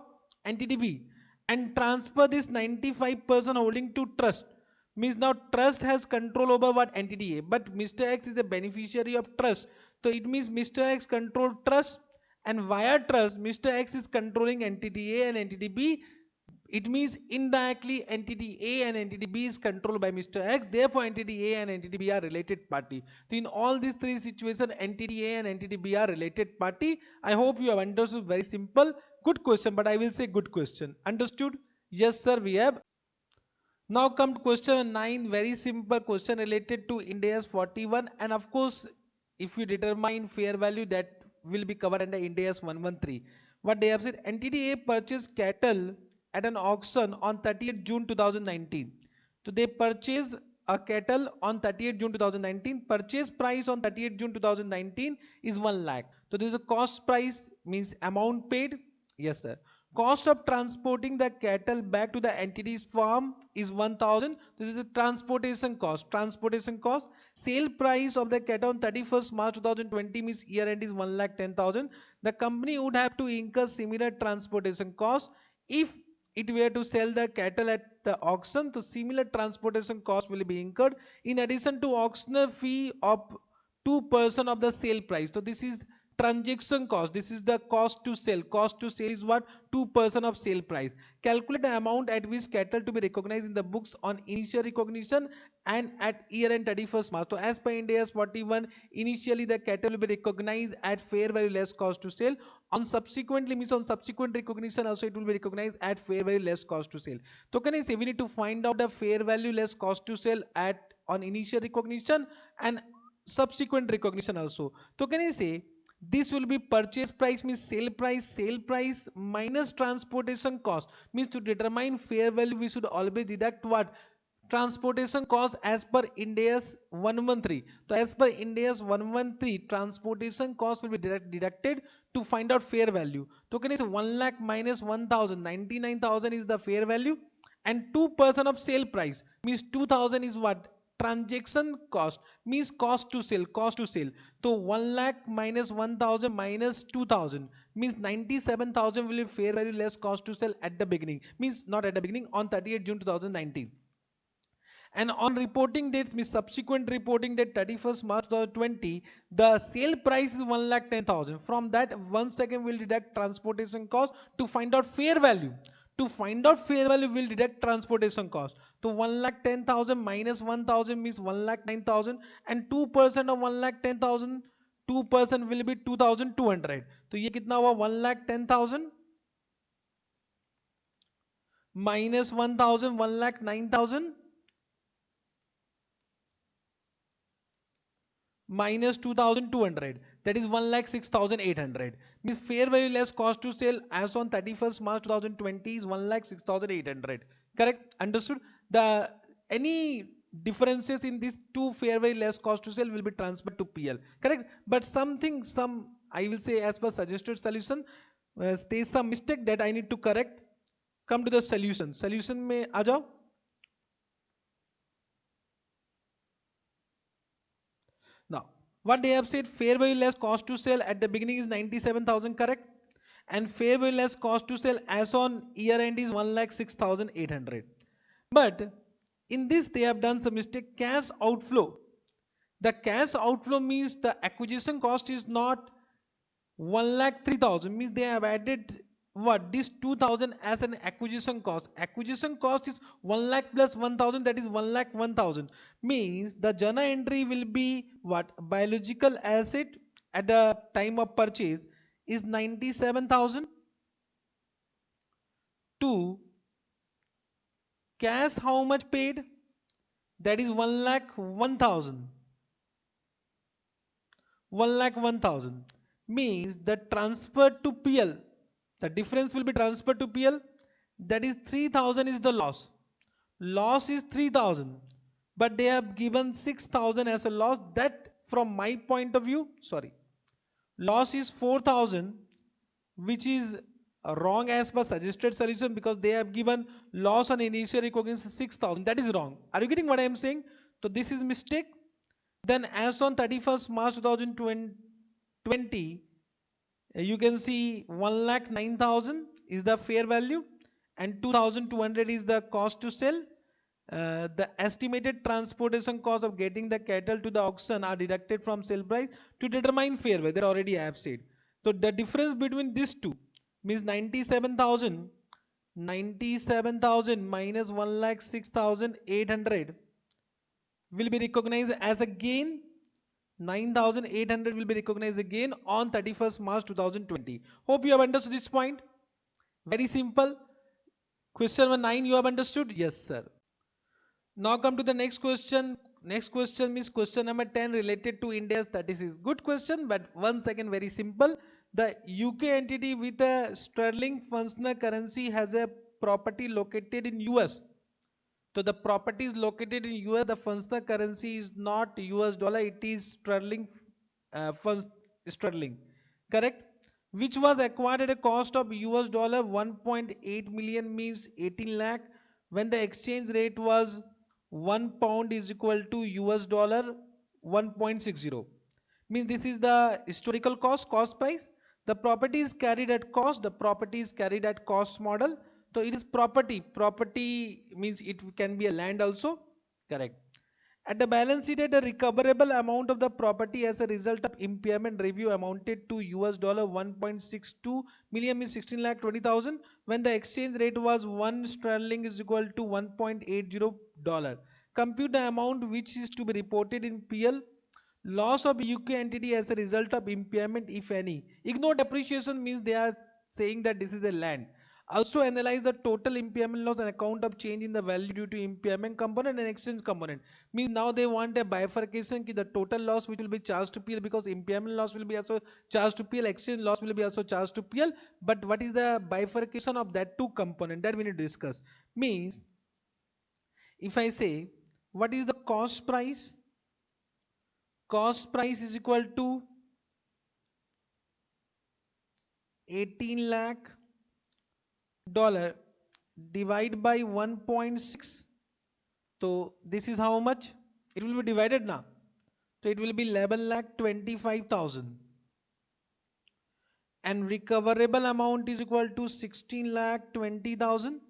entity B and transfer this 95% holding to trust. Means now trust has control over what? Entity A, but Mr. X is a beneficiary of trust. So it means Mr. X control trust, and via trust Mr. X is controlling entity A and entity B. It means indirectly entity A and entity B is controlled by Mr. X. Therefore, entity A and entity B are related party. So in all these three situations, entity A and entity B are related party. I hope you have understood. Very simple. Good question, but I will say good question. Understood? Yes, sir, we have. Now come to question 9. Very simple question related to Ind AS 41. And of course, if you determine fair value, that will be covered under Ind AS 113. What they have said, entity A purchased cattle at an auction on 30th June 2019. So they purchase a cattle on 30th June 2019. Purchase price on 30th June 2019 is 1 lakh. So this is the cost price, means amount paid. Yes, sir. Cost of transporting the cattle back to the entity's farm is 1000. This is the transportation cost. Transportation cost. Sale price of the cattle on 31st March 2020 means year end is 1,10,000. The company would have to incur similar transportation cost if it were to sell the cattle at the auction. The similar transportation cost will be incurred in addition to auctioneer fee of 2% of the sale price. So this is transaction cost. This is the cost to sell. Cost to sell is what? 2% of sale price. Calculate the amount at which cattle to be recognized in the books on initial recognition and at year end 31st March. So as per Ind AS 41, initially the cattle will be recognized at fair value less cost to sell. On subsequently, means on subsequent recognition also it will be recognized at fair value less cost to sell. So can I say we need to find out the fair value less cost to sell at on initial recognition and subsequent recognition also. So can I say this will be purchase price, means sale price minus transportation cost. Means to determine fair value we should always deduct what? Transportation cost as per Ind AS 113. So as per Ind AS 113, transportation cost will be deducted to find out fair value. So can you say 1 lakh minus 1000, 99,000 is the fair value, and 2% of sale price means 2000 is what? Transaction cost, means cost to sell. So 1 lakh minus 1000 minus 2000 means 97,000 will be fair value less cost to sell at the beginning, means not at the beginning, on 30th June 2019. And on reporting dates, means subsequent reporting date 31st March 2020, the sale price is 1,10,000. From that, once again we'll deduct transportation cost to find out fair value. To find out fair value, we'll deduct transportation cost. So 1,10,000 minus 1,000 means 1,09,000, and 2% of 1,10,000, 2% will be 2,200. तो ये कितना हुआ? 1,10,000 minus 1,000, 1,09,000 minus 2,200, that is 1,06,800. Means fair value less cost to sell as on 31st March 2020 is 1,06,800. Correct? Understood? The any differences in these two fair value less cost to sell will be transferred to PL. Correct? But some I will say as per suggested solution, there is some mistake that I need to correct. Come to the solution. Solution में आ जाओ. Now, what they have said, fair value less cost to sell at the beginning is 97,000, correct? And fair value less cost to sell as on year end is 1,06,800. But in this they have done some mistake. Cash outflow. The cash outflow means the acquisition cost is not 1,03,000, means they have added what? This 2,000 as an acquisition cost. Acquisition cost is 1 lakh plus 1,000, that is 1 lakh 1,000. Means the journal entry will be what? Biological asset at the time of purchase is 97,000 to cash how much paid? That is 1 lakh 1,000. 1 lakh 1,000 means the transfer to PL, the difference will be transferred to PL, that is 3,000 is the loss. Loss is 3,000, but they have given 6,000 as a loss. That from my point of view, sorry, loss is 4,000, which is wrong as per suggested solution, because they have given loss on initial recognition 6,000. That is wrong. Are you getting what I am saying? So this is mistake. Then as on 31st March 2020, you can see 1,09,000 is the fair value and 2,200 is the cost to sell. The estimated transportation cost of getting the cattle to the auction are deducted from sale price to determine fair value. That already I have said. So the difference between these two means 97,000 minus 1,06,800 will be recognized as a gain. 9,800 will be recognized again on 31st March 2020. Hope you have understood this point. Very simple. Question number 9 you have understood? Yes, sir. Now come to the next question. Next question means question number 10 related to India's 36. Good question, but once again very simple. The UK entity with a sterling functional currency has a property located in US. So the property is located in US. The functional currency is not US dollar. It is sterling. Funds sterling. Correct. Which was acquired at a cost of US dollar 1.8 million, means 18 lakh, when the exchange rate was 1 pound is equal to US dollar 1.60. Means this is the historical cost price. The property is carried at cost. The property is carried at cost model. So it is property means it can be a land also. Correct. At the balance sheet, the recoverable amount of the property as a result of impairment review amounted to US dollar 1.62 million, means 16 lakh 20,000, when the exchange rate was 1 sterling is equal to 1.80 dollar. Compute the amount which is to be reported in PL. Loss of UK entity as a result of impairment, if any. Ignore depreciation, means they are saying that this is a land. Also analyze the total impairment loss on account of change in the value due to impairment component and exchange component. Means now they want a bifurcation ki the total loss which will be charged to PL, because impairment loss will be also charged to PL, exchange loss will be also charged to PL. But what is the bifurcation of that two component, that we need to discuss. Means if I say what is the cost price, cost price is equal to 18 lakh dollar divide by 1.6. So this is how much it will be divided now. So it will be 11 lakh 25,000, and recoverable amount is equal to 16 lakh 20,000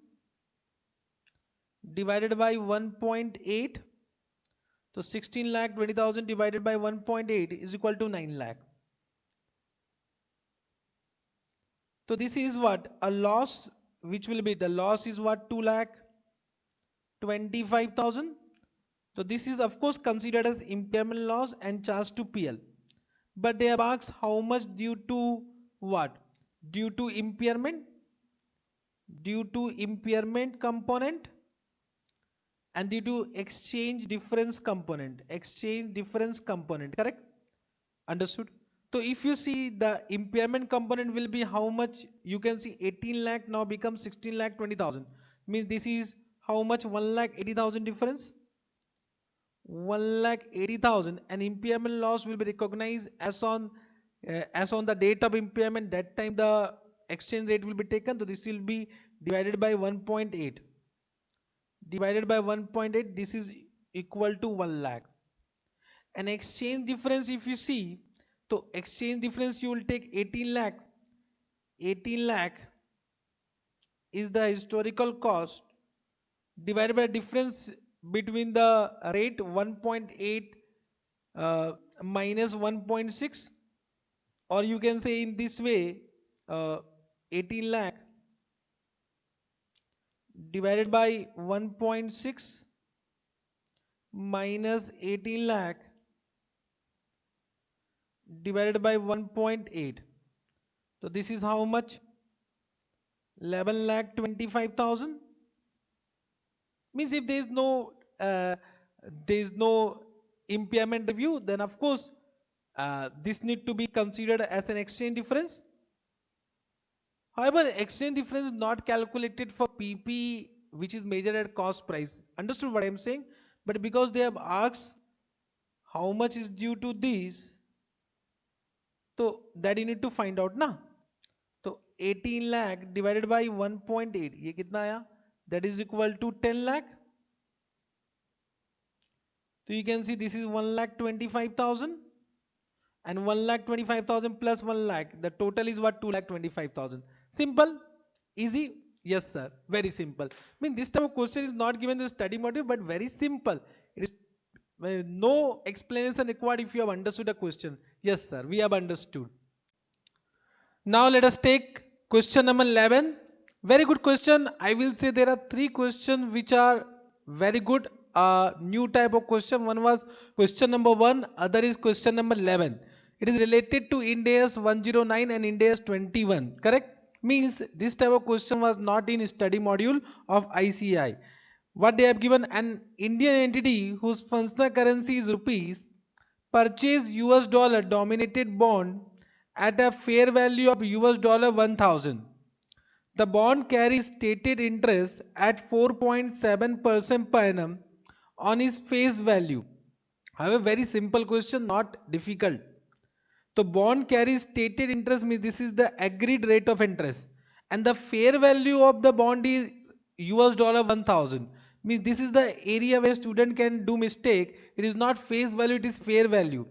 divided by 1.8. So 16 lakh 20,000 divided by 1.8 is equal to 9 lakh. So this is what a loss, which will be the loss is what 2 lakh 25,000. So this is of course considered as impairment loss and charged to PL. But they have asked how much due to what? Due to impairment, due to impairment component, and due to exchange difference component. Exchange difference component, correct? Understood? So if you see the impairment component will be how much, you can see 18 lakh now becomes 16 lakh 20,000. Means this is how much, 1 lakh 80,000 difference. 1,80,000, and impairment loss will be recognized as on the date of impairment. That time the exchange rate will be taken. So this will be divided by 1.8. Divided by 1.8. This is equal to 1 lakh. And exchange difference, if you see, so exchange difference you will take 18 lakh. 18 lakh is the historical cost divided by difference between the rate 1.8 minus 1.6, or you can say in this way, 18 lakh divided by 1.6 minus 18 lakh divided by 1.8. So this is how much, 11 lakh 25,000. Means if there is no impairment review, then of course this need to be considered as an exchange difference. However, exchange difference is not calculated for PP, which is measured at cost price. Understood what I am saying? But because they have asked how much is due to this, so that you need to find out na. So 18 lakh divided by 1.8, ये कितना आया? That is equal to 10 lakh. So you can see this is 1 lakh 25,000, and 1 lakh 25,000 plus 1 lakh. The total is what, 2 lakh 25,000. Simple, easy. Yes sir, very simple. I mean this type of question is not given in the study module, but very simple. It is no explanation required if you have understood a question. Yes sir, we have understood. Now let us take question number 11. Very good question. I will say there are three questions which are very good. New type of question. One was question number 1. Other is question number 11. It is related to Ind AS 109 and Ind AS 21. Correct? Means this type of question was not in study module of ICI. What they have given, an Indian entity whose functional currency is rupees purchase US dollar dominated bond at a fair value of US dollar 1,000. The bond carries stated interest at 4.7% per annum on its face value. However, very simple question, not difficult. So bond carries stated interest means this is the agreed rate of interest, and the fair value of the bond is US dollar 1000. Means this is the area where student can do mistake. It is not face value, it is fair value.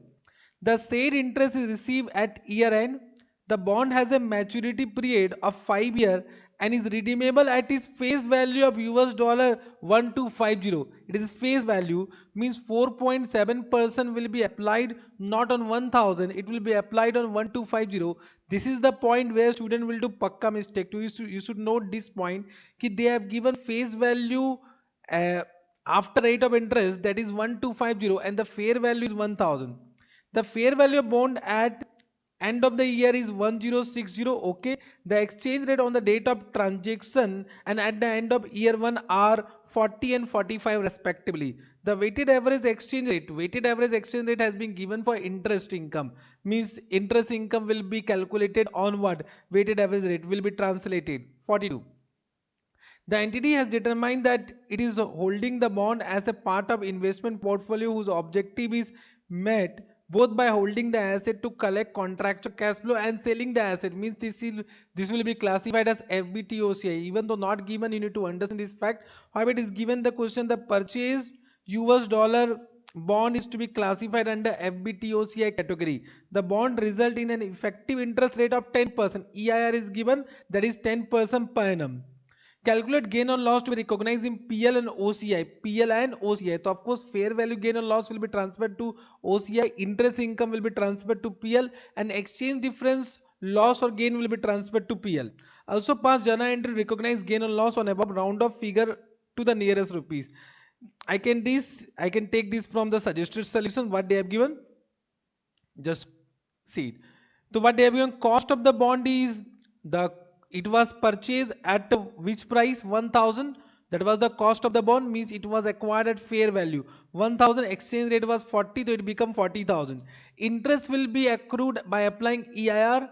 The said interest is received at year end. The bond has a maturity period of 5 years and is redeemable at its face value of US dollar 1250. It is face value means 4.7% will be applied not on 1000, it will be applied on 1250. This is the point where student will do pakka mistake. You should note this point कि they have given face value uh, after rate of interest, that is 1250, and the fair value is 1000. The fair value of bond at end of the year is 1060. Okay, the exchange rate on the date of transaction and at the end of year 1 are 40 and 45 respectively. The weighted average exchange rate has been given for interest income. Means interest income will be calculated on what? Weighted average rate will be translated 42. The entity has determined that it is holding the bond as a part of investment portfolio whose objective is met both by holding the asset to collect contractual cash flow and selling the asset. Means this will be classified as FBTOCI. Even though not given, you need to understand this fact. However, it is given the question, the purchased US dollar bond is to be classified under FBTOCI category. The bond result in an effective interest rate of 10%. EIR is given, that is 10% per annum. Calculate gain or loss to be recognized in PL and OCI. PL and OCI. So of course, fair value gain or loss will be transferred to OCI. Interest income will be transferred to PL, and exchange difference loss or gain will be transferred to PL. Also pass journal entry recognize gain or loss on above round of figure to the nearest rupees. I can take this from the suggested solution what they have given. Just see it. So what they have given, cost of the bond is the it was purchased at which price? 1000. That was the cost of the bond, means it was acquired at fair value 1000. Exchange rate was 40, so it become 40,000. Interest will be accrued by applying EIR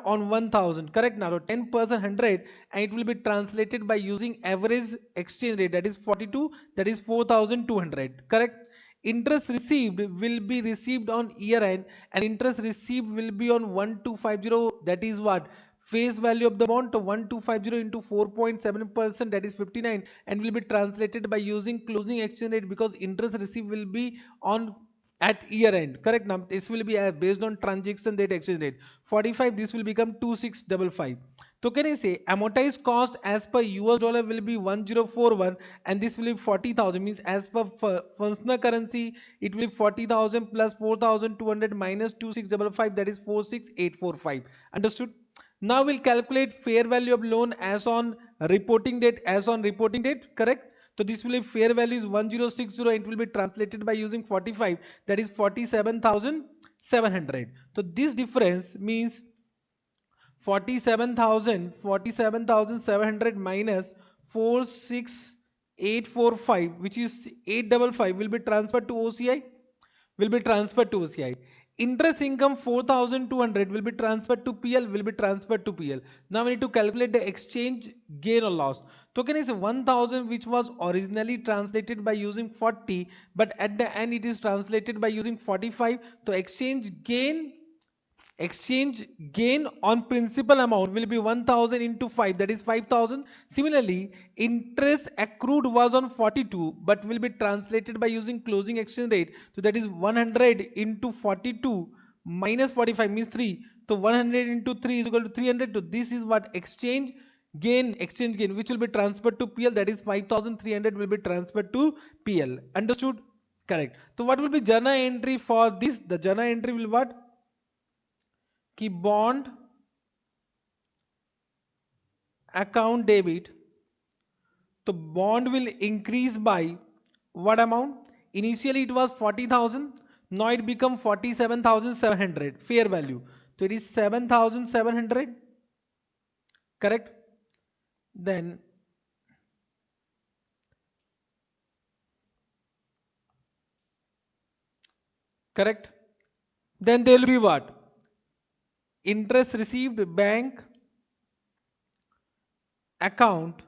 on 1000. Correct. Now so 10% 100, and it will be translated by using average exchange rate, that is 42, that is 4200. Correct. Interest received will be received on year end, and interest received will be on 1250. That is what? Face value of the bond to 1250 into 4.7%, that is 59, and will be translated by using closing exchange rate because interest received will be on at year end. Correct. Now this will be based on transaction date exchange rate 45. This will become 2655. So can I say amortized cost as per US dollar will be 1041, and this will be 40,000. Means as per functional currency it will be 40,000 plus 4,200 minus 2655, that is 46845. Understood? Now we'll calculate fair value of loan as on reporting date. Correct. So this will be fair value is 1060. It will be translated by using 45, that is 47,700. So this difference means 47,700 minus 46845, which is 855, will be transferred to OCI. Interest income 4200 will be transferred to PL. Now we need to calculate the exchange gain or loss. So can I say 1000, which was originally translated by using 40, but at the end it is translated by using 45. So exchange gain on principal amount will be 1000 into 5, that is 5000. Similarly, interest accrued was on 42 but will be translated by using closing exchange rate, so that is 100 into 42 minus 45 means 3. So 100 into 3 is equal to 300. So this is what exchange gain which will be transferred to PL, that is 5300 will be transferred to PL. Understood? Correct. So what will be journal entry for this? The journal entry will what? कि bond account debit. So bond will increase by what amount? Initially it was 40,000. Now it become 47,700 fair value. So it is 7,700. Correct. Then correct. Then there will be what? Interest received bank account,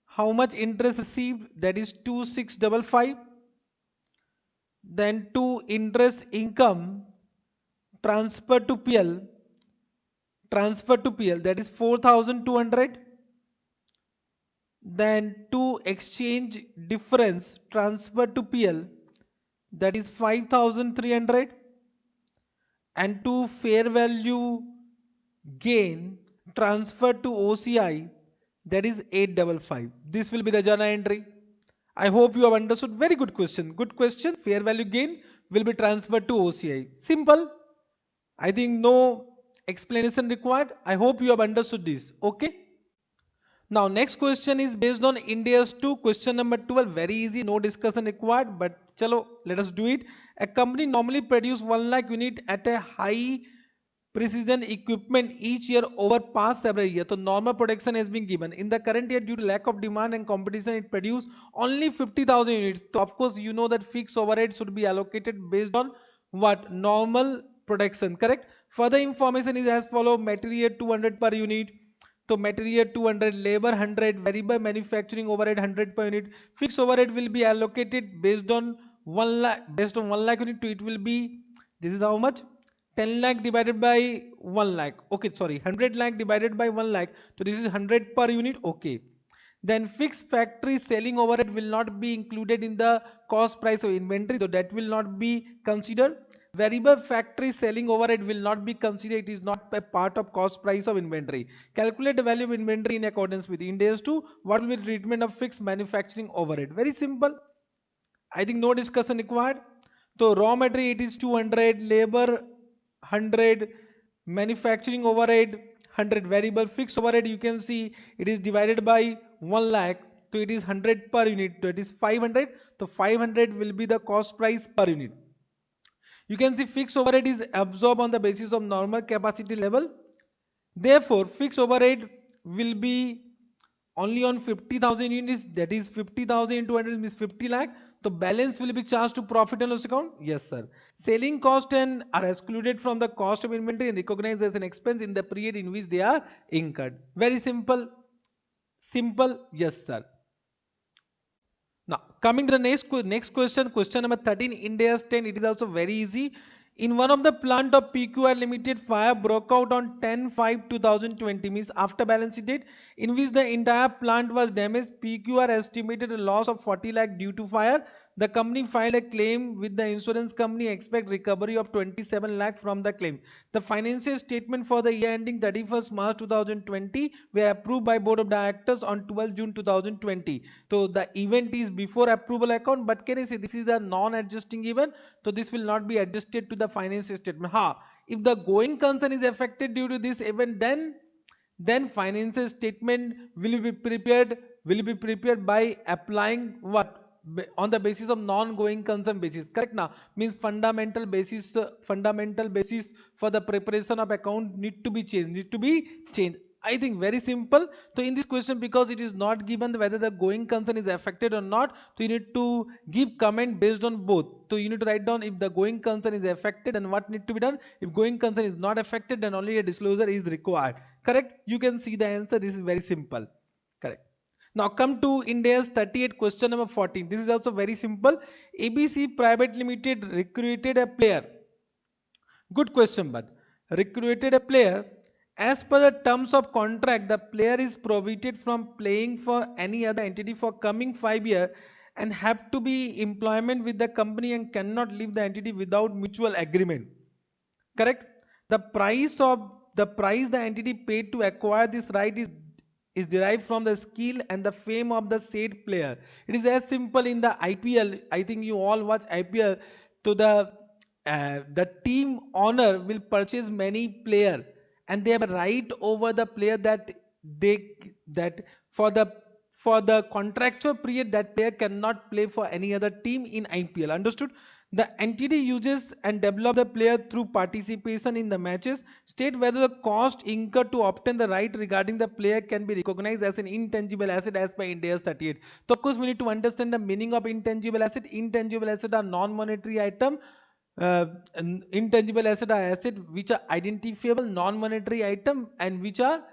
how much interest received, that is 2655. Then to interest income transfer to PL, that is 4200. Then to exchange difference transfer to PL, that is 5300. And to fair value gain transfer to OCI, that is 855. This will be the journal entry. I hope you have understood. Very good question. Good question. Fair value gain will be transferred to OCI. Simple. I think no explanation required. I hope you have understood this. Okay. Now next question is based on India's 2. Question number 12. Very easy. No discussion required. But chalo, let us do it. A company normally produce 1 lakh unit at a high precision equipment each year over past several years. So normal production has been given. In the current year, due to lack of demand and competition, it produced only 50,000 units. So of course, you know that fixed overhead should be allocated based on what? Normal production, correct? Further information is as follow: material 200 per unit. So material 200, labor 100, variable manufacturing overhead 100 per unit. Fixed overhead will be allocated based on 1 lakh, based on 1 lakh unit. To it will be, this is how much? 10 lakh divided by 1 lakh. Okay, sorry, 100 lakh divided by 1 lakh. So this is 100 per unit. Okay. Then fixed factory selling overhead will not be included in the cost price of inventory. So that will not be considered. Variable factory selling overhead will not be considered. It is not a part of cost price of inventory. Calculate the value of inventory in accordance with Ind AS 2. What will be the treatment of fixed manufacturing overhead? Very simple. I think no discussion required. So raw material it is 200, labor 100, manufacturing overhead 100, variable fixed overhead you can see it is divided by 1 lakh. So it is 100 per unit. So it is 500. So 500 will be the cost price per unit. You can see fixed overhead is absorbed on the basis of normal capacity level. Therefore, fixed overhead will be only on 50,000 units, that is 50,000 into 100 means 50 lakh. So balance will be charged to profit and loss account. Yes, sir. Selling cost and are excluded from the cost of inventory and recognized as an expense in the period in which they are incurred. Very simple. Simple. Yes, sir. Now, coming to the next question, question number 13, India's 10, it is also very easy. In one of the plant of PQR Limited, fire broke out on 10/5/2020, means after balance sheet date, in which the entire plant was damaged. PQR estimated a loss of 40 lakh due to fire. The company filed a claim with the insurance company, expect recovery of 27 lakh from the claim. The financial statement for the year ending 31st March 2020 were approved by Board of Directors on 12 June 2020. So the event is before approval account, but can I say this is a non-adjusting event? So this will not be adjusted to the financial statement. If the going concern is affected due to this event, then financial statement will be prepared by applying what? On the basis of non-going concern basis, correct? Now means fundamental basis for the preparation of account need to be changed. I think very simple. So in this question, because it is not given whether the going concern is affected or not, so you need to give comment based on both. So you need to write down if the going concern is affected and what need to be done. If going concern is not affected, then only a disclosure is required. Correct? You can see the answer. This is very simple. Correct. Now come to India's 38, question number 14. This is also very simple. ABC Private Limited recruited a player. Good question, but recruited a player. As per the terms of contract, the player is prohibited from playing for any other entity for coming 5 years and have to be employment with the company and cannot leave the entity without mutual agreement. Correct? The price the entity paid to acquire this right is derived from the skill and the fame of the said player. It is as simple in the IPL. I think you all watch IPL. So the team owner will purchase many player and they have a right over the player that for the contractual period that player cannot play for any other team in IPL. Understood? The entity uses and develop the player through participation in the matches. State whether the cost incurred to obtain the right regarding the player can be recognized as an intangible asset as per Ind AS 38. So of course we need to understand the meaning of intangible asset. Intangible asset are non-monetary item. Intangible asset are asset which are identifiable non-monetary item and which are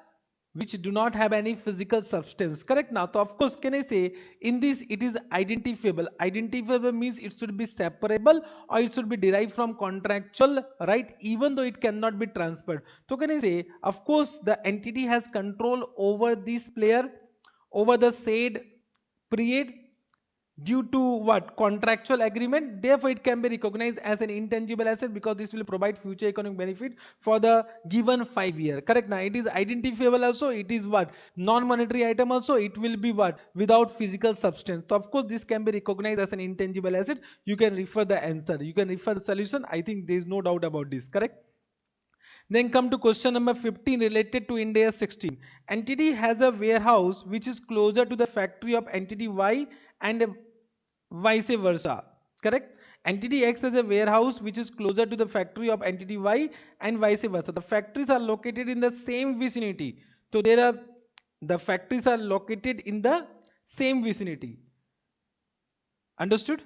which do not have any physical substance. Correct? Now, so of course, can I say in this it is identifiable. Identifiable means it should be separable or it should be derived from contractual, right? Even though it cannot be transferred. So can I say, of course, the entity has control over this player, over the said period, due to what, contractual agreement. Therefore it can be recognized as an intangible asset because this will provide future economic benefit for the given 5 year. Correct? Now it is identifiable also, it is what, non-monetary item also, it will be what, without physical substance. So of course this can be recognized as an intangible asset. You can refer the answer, you can refer the solution. I think there is no doubt about this. Correct? Then come to question number 15 related to Ind AS 16. Entity has a warehouse which is closer to the factory of entity Y and vice versa. Correct? Entity X has a warehouse which is closer to the factory of entity Y and vice versa. The factories are located in the same vicinity. So the factories are located in the same vicinity. Understood?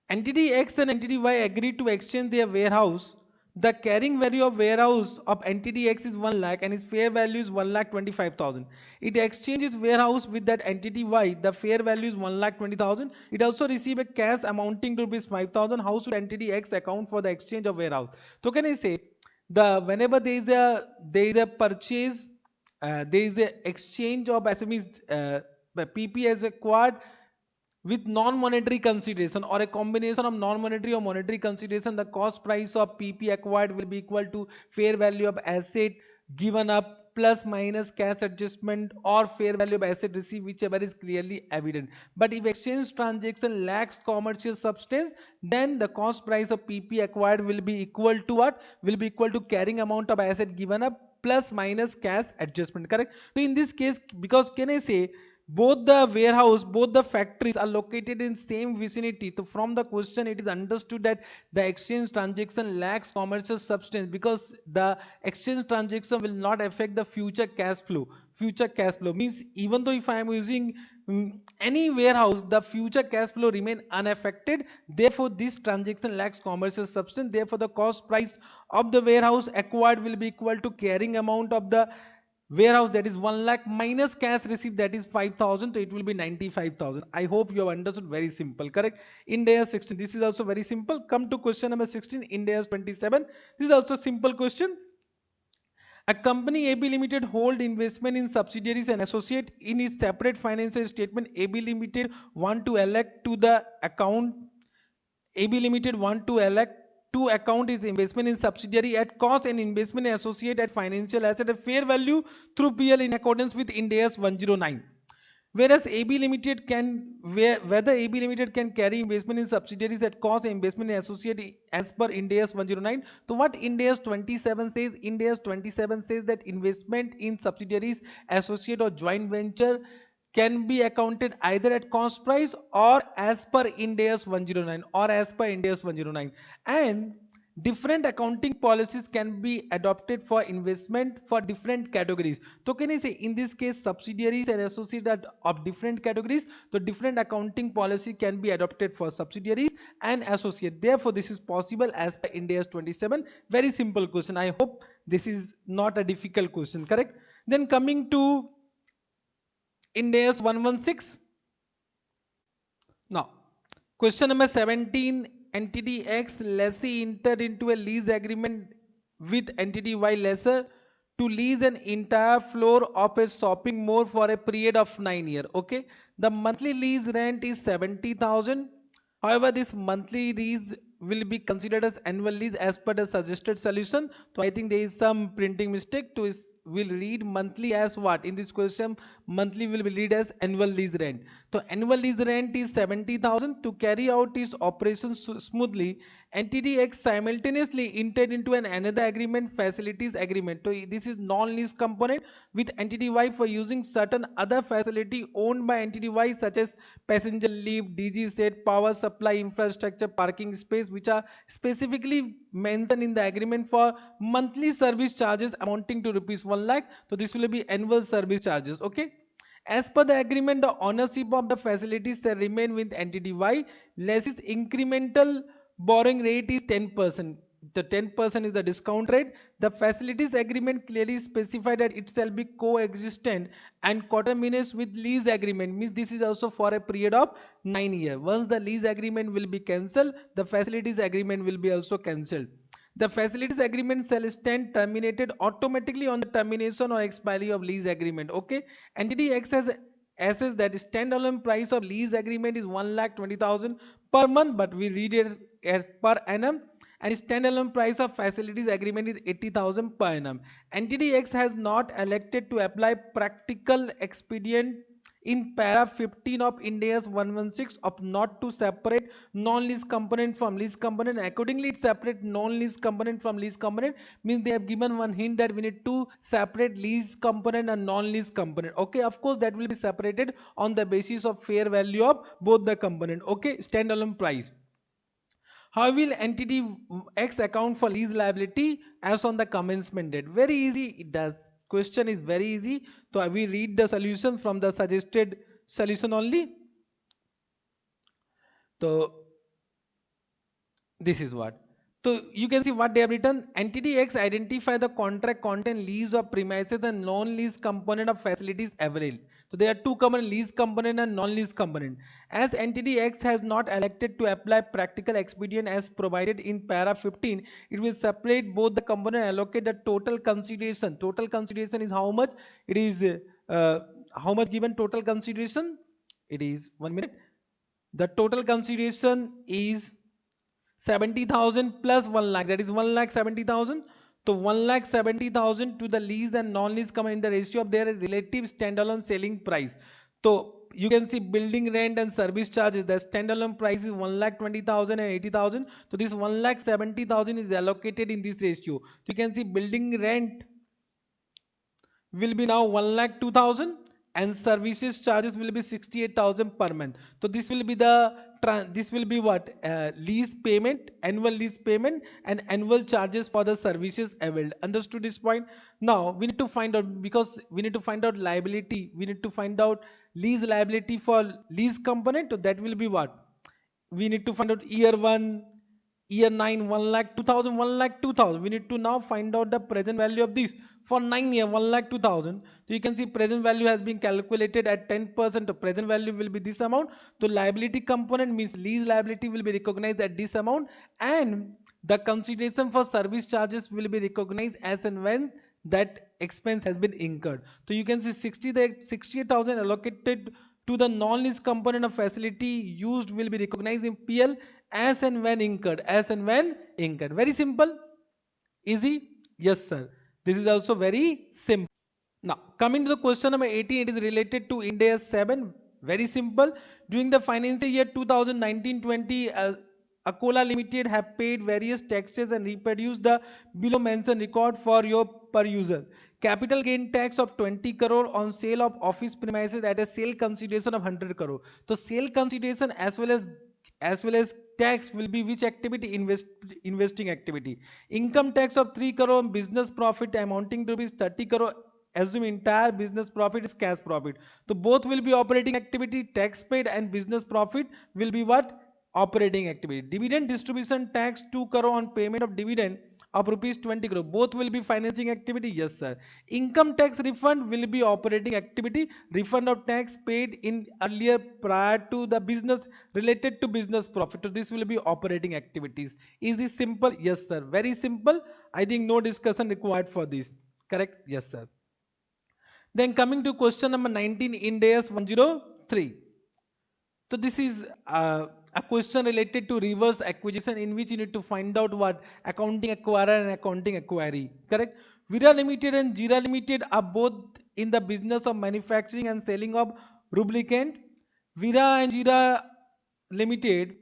Entity X and entity Y agreed to exchange their warehouse. The carrying value of warehouse of entity X is 1 lakh and its fair value is 1,25,000. It exchanges warehouse with that entity Y. The fair value is 1,20,000. It also receives a cash amounting to rupees 5,000. How should entity X account for the exchange of warehouse? So can I say, whenever there is a purchase, there is a exchange of SMEs, PP as acquired with non-monetary consideration or a combination of non-monetary or monetary consideration, the cost price of PP acquired will be equal to fair value of asset given up plus minus cash adjustment or fair value of asset received, whichever is clearly evident. But if exchange transaction lacks commercial substance, then the cost price of PP acquired will be equal to what? Will be equal to carrying amount of asset given up plus minus cash adjustment. Correct? So in this case, because can I say, both the warehouse, both the factories are located in same vicinity. So from the question it is understood that the exchange transaction lacks commercial substance because the exchange transaction will not affect the future cash flow. Future cash flow means even though if I am using any warehouse, the future cash flow remain unaffected. Therefore this transaction lacks commercial substance. Therefore the cost price of the warehouse acquired will be equal to carrying amount of the warehouse, that is 1 lakh, minus cash received, that is 5,000. So it will be 95,000. I hope you have understood. Very simple. Correct? Ind AS 16, this is also very simple. Come to question number 16, Ind AS 27. This is also simple question. A company AB Limited hold investment in subsidiaries and associate. In its separate financial statement, AB Limited want to elect to the account AB Limited want to elect to account its investment in subsidiary at cost and investment in associate at financial asset at fair value through PL in accordance with Ind AS 109. Whereas AB Limited can, whether AB Limited can carry investment in subsidiaries at cost and investment in associate as per Ind AS 109. So what Ind AS 27 says? Ind AS 27 says that investment in subsidiaries, associate or joint venture can be accounted either at cost price or as per Ind AS 109 or as per Ind AS 109, and different accounting policies can be adopted for investment for different categories. So can I say in this case subsidiaries and associates are of different categories, so different accounting policy can be adopted for subsidiaries and associate. Therefore this is possible as per Ind AS 27. Very simple question. I hope this is not a difficult question. Correct? Then coming to Ind AS 116. Now, question number 17, entity X lessee entered into a lease agreement with entity Y lessor to lease an entire floor of a shopping mall for a period of 9 years. Okay, the monthly lease rent is 70,000. However, this monthly lease will be considered as annual lease as per the suggested solution. So I think there is some printing mistake. To will read monthly as what? In this question, monthly will be read as annual lease rent. So annual lease rent is 70,000. To carry out its operations smoothly, entity X simultaneously entered into another agreement, facilities agreement. So this is non-lease component with entity Y for using certain other facility owned by entity Y such as passenger lift, DG set, power supply infrastructure, parking space, which are specifically mentioned in the agreement for monthly service charges amounting to rupees 1 lakh. So this will be annual service charges. Okay. As per the agreement, the ownership of the facilities shall remain with entity Y. Less is incremental borrowing rate is 10%. The 10% is the discount rate. The facilities agreement clearly specified that it shall be coexistent and coterminous with lease agreement, means this is also for a period of 9 years. Once the lease agreement will be cancelled, the facilities agreement will be also cancelled. The facilities agreement shall stand terminated automatically on the termination or expiry of lease agreement. Okay, entity X has assess that standalone price of lease agreement is 1,20,000 per month, but we read it as per annum, and standalone price of facilities agreement is 80,000 per annum. Entity X has not elected to apply practical expedient in para 15 of Ind AS 116 of not to separate non-lease component from lease component. Accordingly, it separate non-lease component from lease component, means they have given one hint that we need to separate lease component and non-lease component. Okay, of course that will be separated on the basis of fair value of both the component. Okay, standalone price. How will entity X account for lease liability as on the commencement date? Very easy. It does. Question is very easy. So we read the solution from the suggested solution only. So this is what. So you can see what they have written. Entity X identify the contract content lease of premises and non-lease component of facilities available. So there are two common lease component and non-lease component. As entity X has not elected to apply practical expedient as provided in para 15, it will separate both the component and allocate the total consideration. Total consideration is how much? It is how much given total consideration? It is 1 minute. The total consideration is 70,000 plus 1 lakh, that is 1,70,000. So 1,70,000 to the lease and non-lease come in the ratio of their relative standalone selling price. So you can see building rent and service charges. The standalone price is 1,20,000 and 80,000. So this 1,70,000 is allocated in this ratio. So you can see building rent will be now 1,02,000 and services charges will be 68,000 per month. So this will be what lease payment, annual lease payment and annual charges for the services availed. Understood this point? Now we need to find out, because we need to find out liability, we need to find out lease liability for lease component. So that will be what we need to find out. Year 1, year 9, 1,02,000, 1,02,000. We need to now find out the present value of this for 9 year, 1,02,000. So you can see present value has been calculated at 10%. The present value will be this amount. So liability component means lease liability will be recognized at this amount, and the consideration for service charges will be recognized as and when that expense has been incurred. So you can see 68,000 allocated to the non-lease component of facility used will be recognized in PL as and when incurred, as and when incurred. Very simple. Easy? Yes, sir. This is also very simple. Now, coming to the question number 18, it is related to Ind AS 7. Very simple. During the financial year 2019-20, Akola Limited have paid various taxes and reproduced the below mentioned record for your perusal. Capital gain tax of 20 crore on sale of office premises at a sale consideration of 100 crore. So sale consideration as well as tax will be which activity? Investing activity. Income tax of 3 crore on business profit amounting to rupees 30 crore. Assume entire business profit is cash profit. So both will be operating activity. Tax paid and business profit will be what? Operating activity. Dividend distribution tax 2 crore on payment of dividend of rupees 20 crore. Both will be financing activity. Yes, sir. Income tax refund will be operating activity. Refund of tax paid in earlier prior to the business related to business profit. So this will be operating activities. Is this simple? Yes, sir. Very simple. I think no discussion required for this. Correct? Yes, sir. Then coming to question number 19, Ind AS 103. So this is a question related to reverse acquisition, in which you need to find out what accounting acquirer and accounting acquiree. Correct? Vira Limited and Jira Limited are both in the business of manufacturing and selling of lubricant. Vira and Jira Limited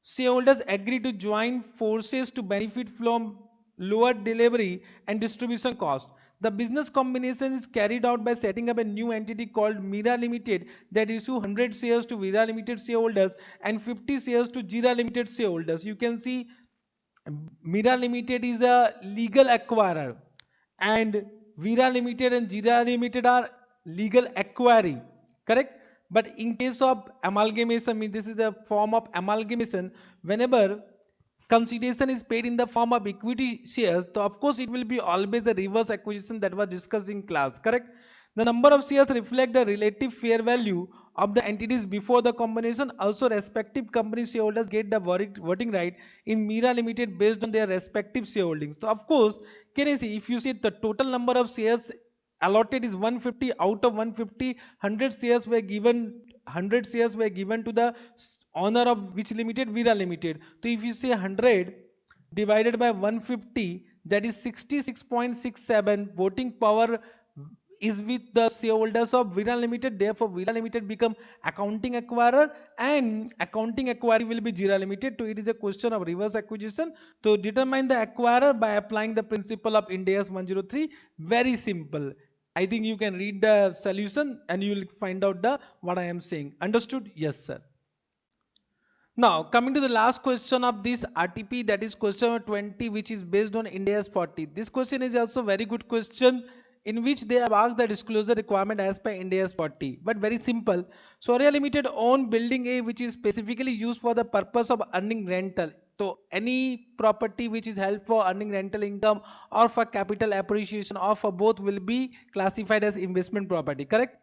shareholders agree to join forces to benefit from lower delivery and distribution costs. The business combination is carried out by setting up a new entity called Mira Limited that issue 100 shares to Vira Limited shareholders and 50 shares to Jira Limited shareholders. You can see Mira Limited is a legal acquirer and Vira Limited and Jira Limited are legal acquiree. Correct? But in case of amalgamation, means this is a form of amalgamation. Whenever consideration is paid in the form of equity shares, so of course it will be always the reverse acquisition that was discussed in class, correct? The number of shares reflect the relative fair value of the entities before the combination. Also, respective company shareholders get the voting right in Mira Limited based on their respective shareholdings. So, of course, can you see if you see the total number of shares allotted is 150, out of 150, 100 shares were given. 100 shares were given to the owner of which limited? Vira Limited. So if you say 100 divided by 150, that is 66.67 voting power is with the shareholders of Vira Limited. Therefore, Vira Limited become accounting acquirer and accounting acquirer will be Jira Limited. So it is a question of reverse acquisition. To determine the acquirer by applying the principle of Ind AS 103, very simple. I think you can read the solution and you will find out the what I am saying. Understood? Yes, sir. Now, coming to the last question of this RTP, that is question number 20, which is based on Ind AS 40. This question is also very good question in which they have asked the disclosure requirement as per Ind AS 40. But very simple. Soria Limited own building A which is specifically used for the purpose of earning rental. So any property which is held for earning rental income or for capital appreciation or for both will be classified as investment property, correct?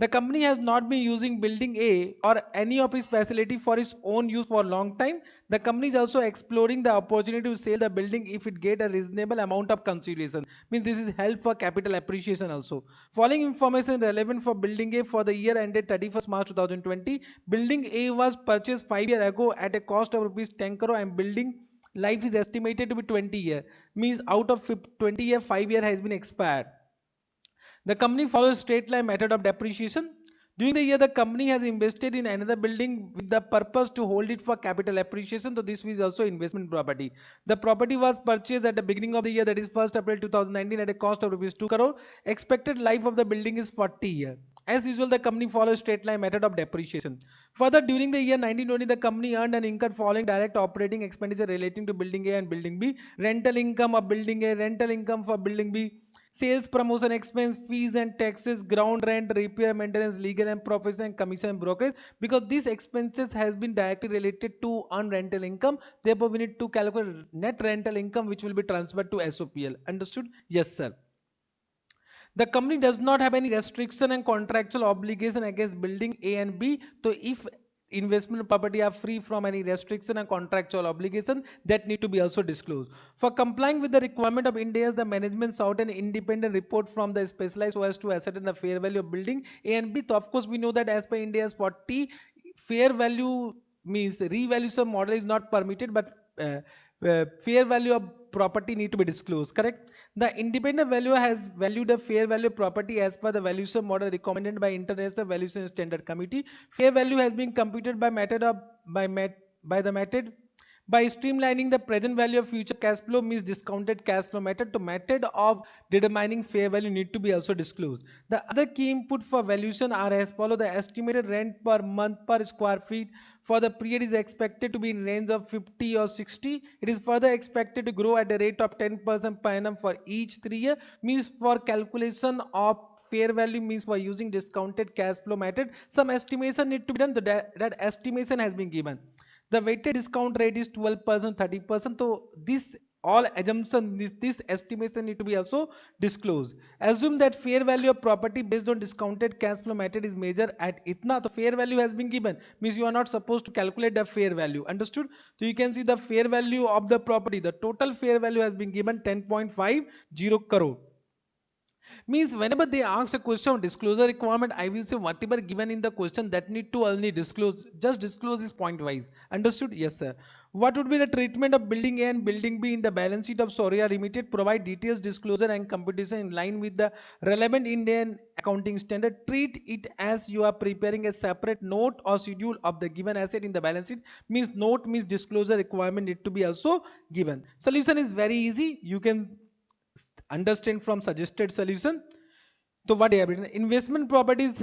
The company has not been using building A or any of its facility for its own use for a long time. The company is also exploring the opportunity to sell the building if it get a reasonable amount of consideration. Means this is held for capital appreciation also. Following information relevant for building A for the year ended 31st March 2020. Building A was purchased 5 years ago at a cost of rupees 10 crore and building life is estimated to be 20 years. Means out of 20 years, 5 years has been expired. The company follows straight line method of depreciation. During the year, the company has invested in another building with the purpose to hold it for capital appreciation. So this is also investment property. The property was purchased at the beginning of the year, that is 1st April 2019, at a cost of rupees 2 crore. Expected life of the building is 40 years. As usual, the company follows straight line method of depreciation. Further, during the year 1920, the company earned and incurred following direct operating expenditure relating to building A and building B: rental income of building A, rental income for building B, sales promotion expense, fees and taxes, ground rent, repair, maintenance, legal and professional, and commission and brokerage. Because these expenses has been directly related to earned rental income, therefore we need to calculate net rental income which will be transferred to SOPL. Understood? Yes, sir. The company does not have any restriction and contractual obligation against building A and B. So if investment property are free from any restriction and contractual obligation, that need to be also disclosed. For complying with the requirement of Ind AS, the management sought an independent report from the specialized so as to ascertain the fair value of building A and B. So of course we know that as per Ind AS 40, fair value means revaluation model is not permitted, but fair value of property need to be disclosed, correct? The independent valuer has valued a fair value property as per the valuation model recommended by International Valuation Standard Committee. Fair value has been computed by by the method by streamlining the present value of future cash flow, means discounted cash flow method. To method of determining fair value need to be also disclosed. The other key input for valuation are as follow: the estimated rent per month per square feet for the period is expected to be in range of 50 or 60. It is further expected to grow at a rate of 10% per annum for each 3 years. Means for calculation of fair value, means for using discounted cash flow method, some estimation need to be done. That estimation has been given. The weighted discount rate is 12%, 30%. So this all assumption, this estimation need to be also disclosed. Assume that fair value of property based on discounted cash flow method is measured at itna. So fair value has been given, means you are not supposed to calculate the fair value. Understood? So you can see the fair value of the property. The total fair value has been given 10.50 crore. Means whenever they ask a question of disclosure requirement, I will say whatever given in the question that need to only disclose, just disclose is point wise. Understood? Yes, sir. What would be the treatment of building A and building B in the balance sheet of Soria Limited? Provide details, disclosure and computation in line with the relevant Indian accounting standard. Treat it as you are preparing a separate note or schedule of the given asset in the balance sheet. Means note means disclosure requirement need to be also given. Solution is very easy. You can understand from suggested solution. So what they have written, investment properties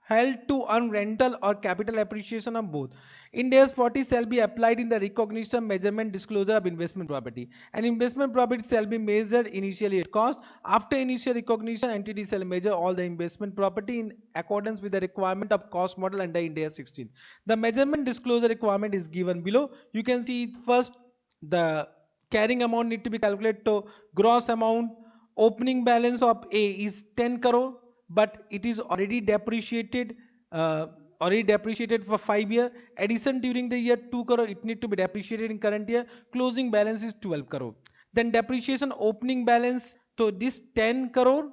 held to earn rental or capital appreciation of both. Ind AS 40 shall be applied in the recognition, measurement, disclosure of investment property. An investment property shall be measured initially at cost. After initial recognition, entity shall measure all the investment property in accordance with the requirement of cost model under Ind AS 16. The measurement disclosure requirement is given below. You can see first the carrying amount need to be calculated. So gross amount, opening balance of A is 10 crore, but it is already depreciated, uh, for 5 years. Addition during the year 2 crore, it need to be depreciated in current year. Closing balance is 12 crore. Then depreciation opening balance, so this 10 crore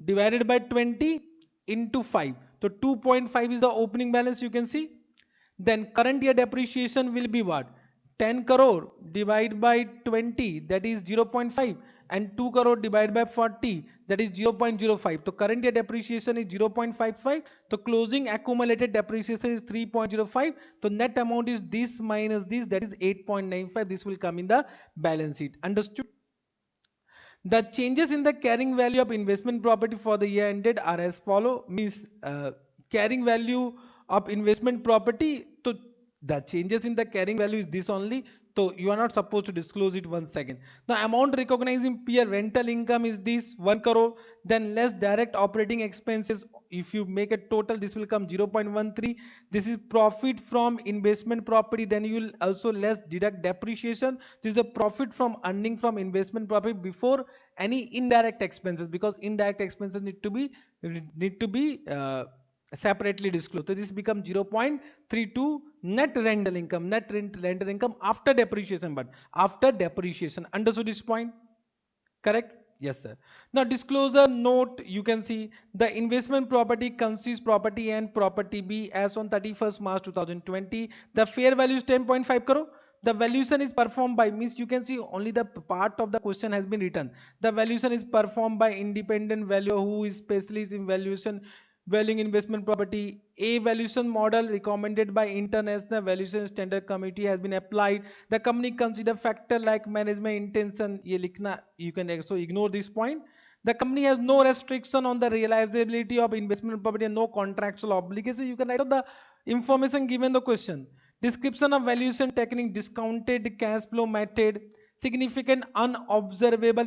divided by 20 into 5. So 2.5 is the opening balance, you can see. Then current year depreciation will be what? 10 crore divided by 20, that is 0.5, and 2 crore divided by 40, that is 0.05. So current year depreciation is 0.55. So closing accumulated depreciation is 3.05. So net amount is this minus this, that is 8.95. This will come in the balance sheet. Understood? The changes in the carrying value of investment property for the year ended are as follow. Means carrying value of investment property. So the changes in the carrying value is this only. So you are not supposed to disclose it. One second. The amount recognized in peer rental income is this 1 crore. Then less direct operating expenses. If you make a total, this will come 0.13. This is profit from investment property. Then you will also less deduct depreciation. This is the profit from earning from investment property before any indirect expenses, because indirect expenses need to be separately disclosed. So this becomes 0.32 net rental income, rental income after depreciation, but after depreciation. Understood this point? Correct? Yes, sir. Now disclosure note, you can see the investment property consists property A and property B as on 31st March 2020. The fair value is 10.5 crore. The valuation is performed by, means you can see only the part of the question has been written. The valuation is performed by independent valuer who is specialist in valuation, valuing investment property. A valuation model recommended by International Valuation Standard Committee has been applied. The company consider factor like management intention. ये लिखना, you can also ignore this point. The company has no restriction on the realizability of investment property and no contractual obligation. You can write out the information given the question. Description of valuation technique, discounted cash flow method, significant unobservable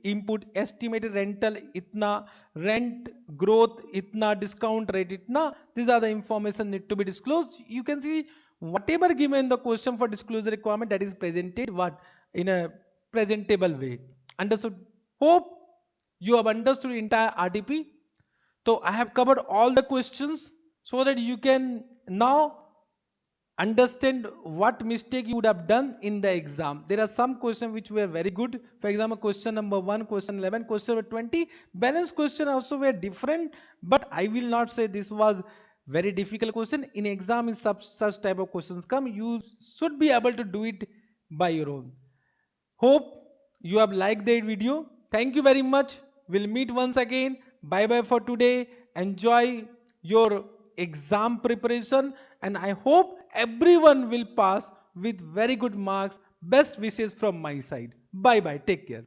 input, estimated rental itna, rent growth itna, discount rate itna. These are the information need to be disclosed. You can see whatever given the question for disclosure requirement, that is presented what in a presentable way. Understood? Hope you have understood entire RDP. So I have covered all the questions so that you can now understand what mistake you would have done in the exam. There are some questions which were very good. For example, question number 1, question 11, question number 20. Balance question also were different, but I will not say this was very difficult question. In exam, in such type of questions come, you should be able to do it by your own. Hope you have liked the video. Thank you very much. We'll meet once again. Bye bye for today. Enjoy your exam preparation, and I hope everyone will pass with very good marks. Best wishes from my side. Bye bye. Take care.